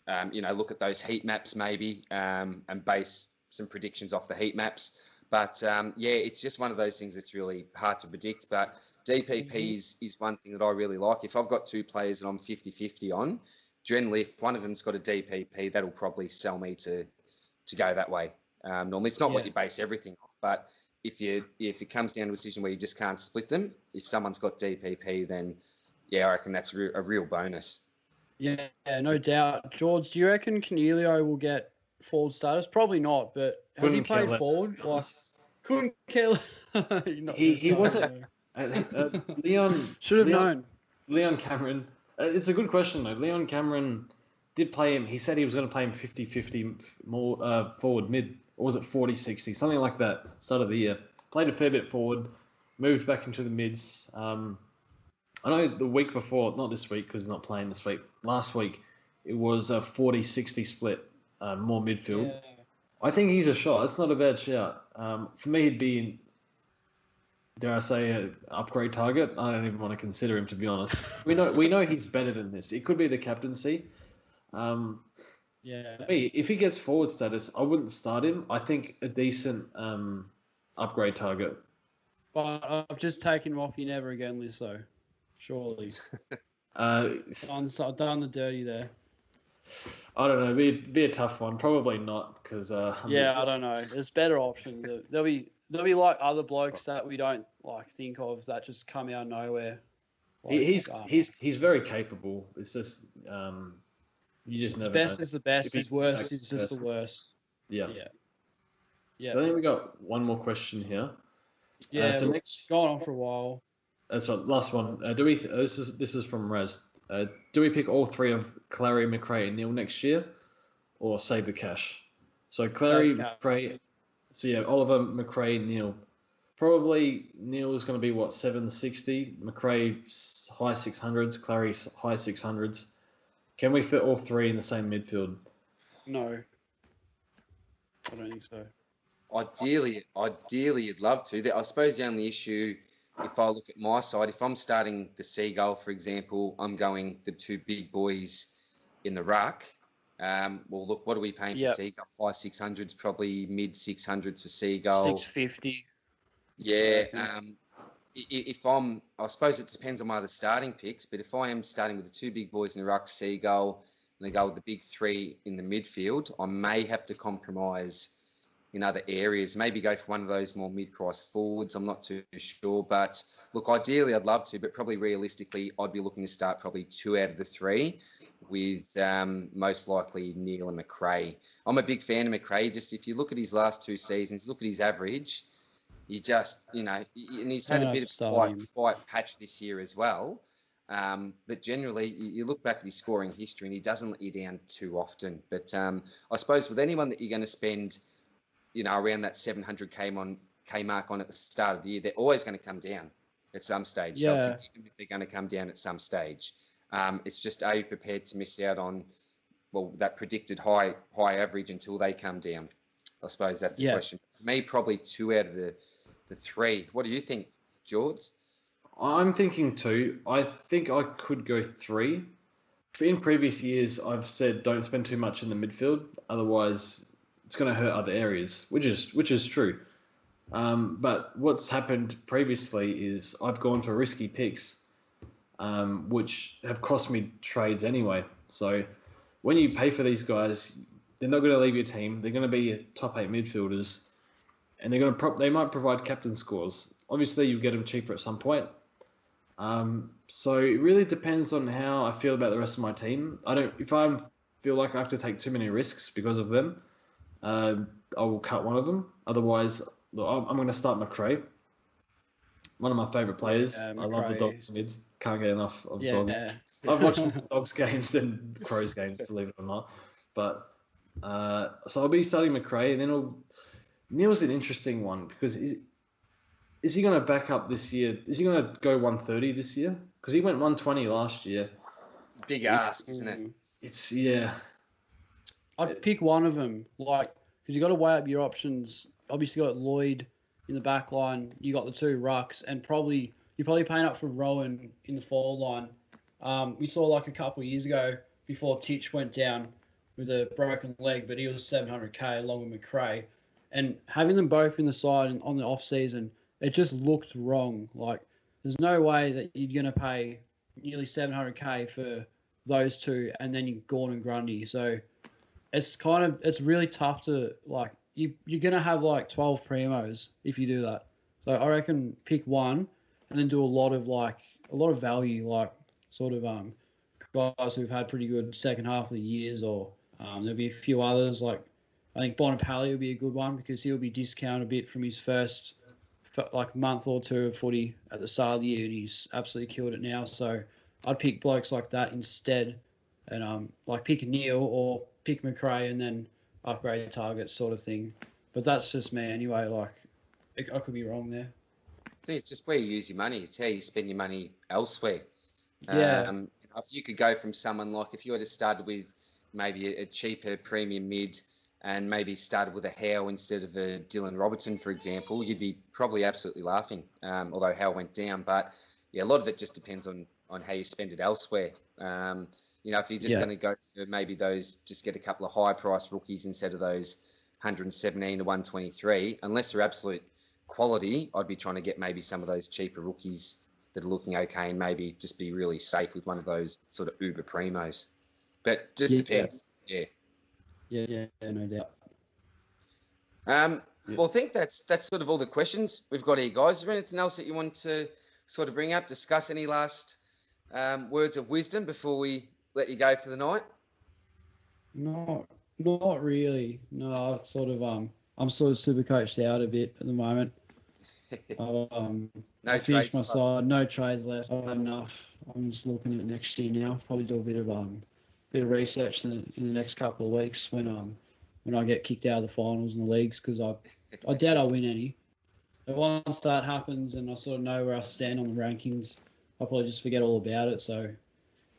look at those heat maps maybe and base some predictions off the heat maps. But, it's just one of those things that's really hard to predict. But DPP is one thing that I really like. If I've got two players that I'm 50-50 on, generally if one of them's got a DPP, that'll probably sell me to go that way. Normally it's not what you base everything off, but if it comes down to a decision where you just can't split them, if someone's got DPP, then I reckon that's a real bonus. Yeah, no doubt. Jords, do you reckon Cornelio will get forward status? Probably not, but has he played forward? Couldn't care less. He wasn't. Leon should have known. Leon Cameron. It's a good question though. Leon Cameron did play him. He said he was going to play him 50-50 more forward mid, or was it 40-60, something like that. Start of the year, played a fair bit forward, moved back into the mids. I know the week before, not this week because he's not playing this week. Last week it was a 40-60 split, more midfield. Yeah. I think he's a shot. It's not a bad shout. For me, he'd be, dare I say, an upgrade target. I don't even want to consider him, to be honest. We know he's better than this. It could be the captaincy. Yeah. For me, if he gets forward status, I wouldn't start him. I think a decent upgrade target. But I've just taken him off your never again list, though. Surely. I've done the dirty there. I don't know. Be a tough one. Probably not because I don't know. There's better options. There'll be like other blokes that we don't like think of that just come out of nowhere. Like, he's very capable. It's just you just never know. His best is the best. His worst is just the worst. Yeah. Yeah. So I think we got one more question here. Yeah. So next, going on for a while. That's right. Last one. Do we? This is from Raz. Do we pick all three of Clary, McRae, and Neil next year, or save the cash? So Clary, McRae. So yeah, Oliver, McRae, Neil. Probably Neil is going to be 760. McRae high 600s. Clary high 600s. Can we fit all three in the same midfield? No, I don't think so. Ideally, you'd love to. I suppose the only issue, if I look at my side, if I'm starting the Seagull, for example, I'm going the two big boys in the ruck. Well, look, what are we paying for Seagull? High 600s, probably mid 600s for Seagull. 650. Yeah. I suppose it depends on my other starting picks, but if I am starting with the two big boys in the ruck, Seagull, and I go with the big three in the midfield, I may have to compromise in other areas, maybe go for one of those more mid-price forwards. I'm not too sure, but look, ideally I'd love to, but probably realistically I'd be looking to start probably two out of the three with most likely Neil and McRae. I'm a big fan of McRae. Just if you look at his last two seasons, look at his average, you just, and he's had a bit of a quiet patch this year as well. But generally, you look back at his scoring history and he doesn't let you down too often. But I suppose with anyone that you're going to spend, around that 700K mark on at the start of the year, they're always going to come down at some stage. Yeah. So it's a given that they're going to come down at some stage. It's just, are you prepared to miss out on, that predicted high average until they come down? I suppose that's the question. For me, probably two out of the three. What do you think, Jords? I'm thinking two. I think I could go three. In previous years, I've said don't spend too much in the midfield, otherwise it's going to hurt other areas, which is true. But what's happened previously is I've gone for risky picks, which have cost me trades anyway. So when you pay for these guys, they're not going to leave your team. They're going to be your top 8 midfielders, and they might provide captain scores. Obviously, you get them cheaper at some point. So it really depends on how I feel about the rest of my team. If I feel like I have to take too many risks because of them, I will cut one of them. Otherwise, I'm going to start McRae. One of my favourite players. I love the Dogs mids. Can't get enough of Dogs. I've watched more Dogs games than Crows games, believe it or not. But so I'll be starting McRae, and then Neil's an interesting one because is he going to back up this year? Is he going to go 130 this year? Because he went 120 last year. Big ask, isn't it? I'd pick one of them, because you got to weigh up your options. Obviously, you got Lloyd in the back line. You got the two rucks, and you're probably paying up for Rowan in the forward line. We saw a couple of years ago before Titch went down with a broken leg, but he was 700K along with McRae, and having them both in the side on the off season, it just looked wrong. There's no way that you're going to pay nearly 700K for those two, and then you're Gordon and Grundy. So it's really tough to you're going to have 12 primos if you do that. So I reckon pick one and then do a lot of value, guys who've had pretty good second half of the years, or there'll be a few others. I think Bonapali will be a good one because he'll be discounted a bit from his first month or two of footy at the start of the year, and he's absolutely killed it now. So I'd pick blokes like that instead, and pick Neil or pick McRae and then upgrade targets sort of thing. But that's just me anyway. I could be wrong there. I think it's just where you use your money. It's how you spend your money elsewhere. Yeah. If you could go from someone if you had started with maybe a cheaper premium mid and maybe started with a Howe instead of a Dylan Robertson, for example, you'd be probably absolutely laughing, although Howe went down. But, yeah, a lot of it just depends on how you spend it elsewhere. if you're just going to go for maybe those, just get a couple of high price rookies instead of those 117 to 123, unless they're absolute quality, I'd be trying to get maybe some of those cheaper rookies that are looking okay and maybe just be really safe with one of those sort of uber primos. But just depends. Yeah, no doubt. Well, I think that's sort of all the questions we've got here, guys. Is there anything else that you want to sort of bring up, discuss? Any last words of wisdom before we let you go for the night? Not really. No, I'm sort of super coached out a bit at the moment. I finished my side. No trades left. I've had enough. I'm just looking at next year now. Probably do a bit of research in the next couple of weeks when I get kicked out of the finals and the leagues, because I doubt I'll win any. But once that happens and I sort of know where I stand on the rankings, I'll probably just forget all about it. So,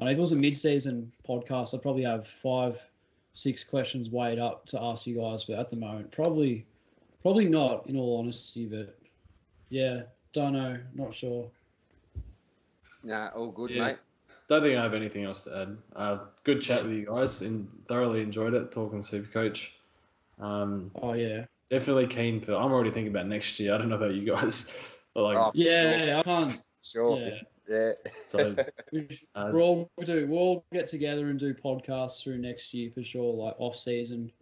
if it was a mid-season podcast, I'd probably have 5-6 questions weighed up to ask you guys. But at the moment, probably not, in all honesty. But yeah, don't know, not sure. Nah, all good, mate. Don't think I have anything else to add. Good chat with you guys, and thoroughly enjoyed it talking Supercoach. Definitely keen for. I'm already thinking about next year. I don't know about you guys, but I can't. Sure. Yeah. So we'll all get together and do podcasts through next year for sure, like off season.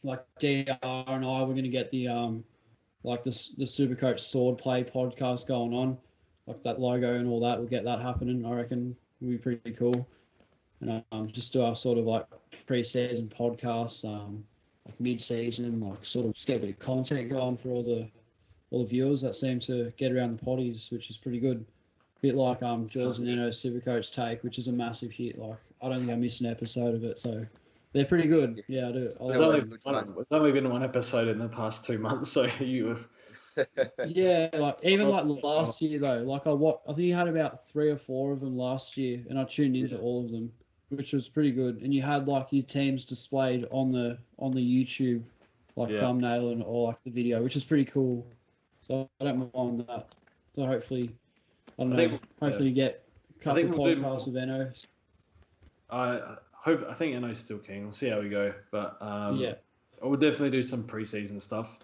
Like DR and I, we're going to get the the Supercoach sword play podcast going on, like that logo and all that. We'll get that happening. I reckon will be pretty cool. And just do our sort of like pre-season podcasts, like mid-season, like sort of just get a bit of content going for all the viewers that seem to get around the potties, which is pretty good. A bit like Jords and Enno's Supercoach Take, which is a massive hit. Like, I don't think I missed an episode of it, so they're pretty good. Yeah, I do. It's only been one episode in the past 2 months, so you have. Yeah, like even like last year though, like I think you had about 3 or 4 of them last year, and I tuned into all of them, which was pretty good. And you had like your teams displayed on the YouTube, like thumbnail and or like the video, which is pretty cool. So I don't mind that. So hopefully, hopefully you get a couple of podcasts with Enno. I think Enno's still keen. We'll see how we go, but I will definitely do some pre-season stuff.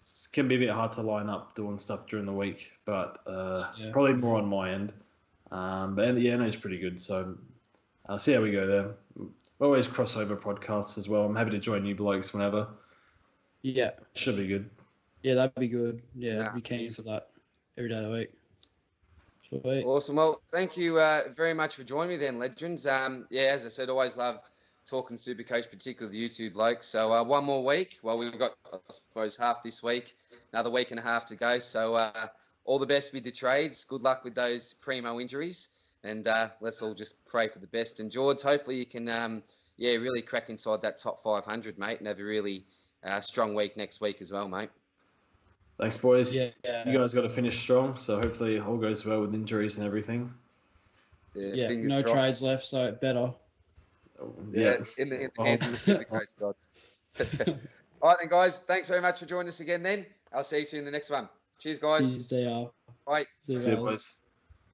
It can be a bit hard to line up doing stuff during the week, but probably more on my end. But Enno's pretty good, so I'll see how we go there. We always crossover podcasts as well. I'm happy to join you blokes whenever. Yeah, should be good. Yeah, that'd be good. Yeah, I'd be keen for that every day of the week. Sweet. Awesome. Well, thank you very much for joining me then, legends. As I said, always love talking Supercoach, particularly the YouTube blokes. So one more week. Well, we've got, I suppose, half this week, another week and a half to go. So all the best with the trades. Good luck with those primo injuries. And let's all just pray for the best. And Jords, hopefully you can, really crack inside that top 500, mate, and have a really strong week next week as well, mate. Thanks, boys. Yeah. You guys got to finish strong, so hopefully all goes well with injuries and everything. Yeah, no crossed. Trades left, so it better. In the hands of the Supercoach gods. All right then, guys. Thanks very much for joining us again then. I'll see you soon in the next one. Cheers, guys. Cheers, DR. Bye. See you, boys.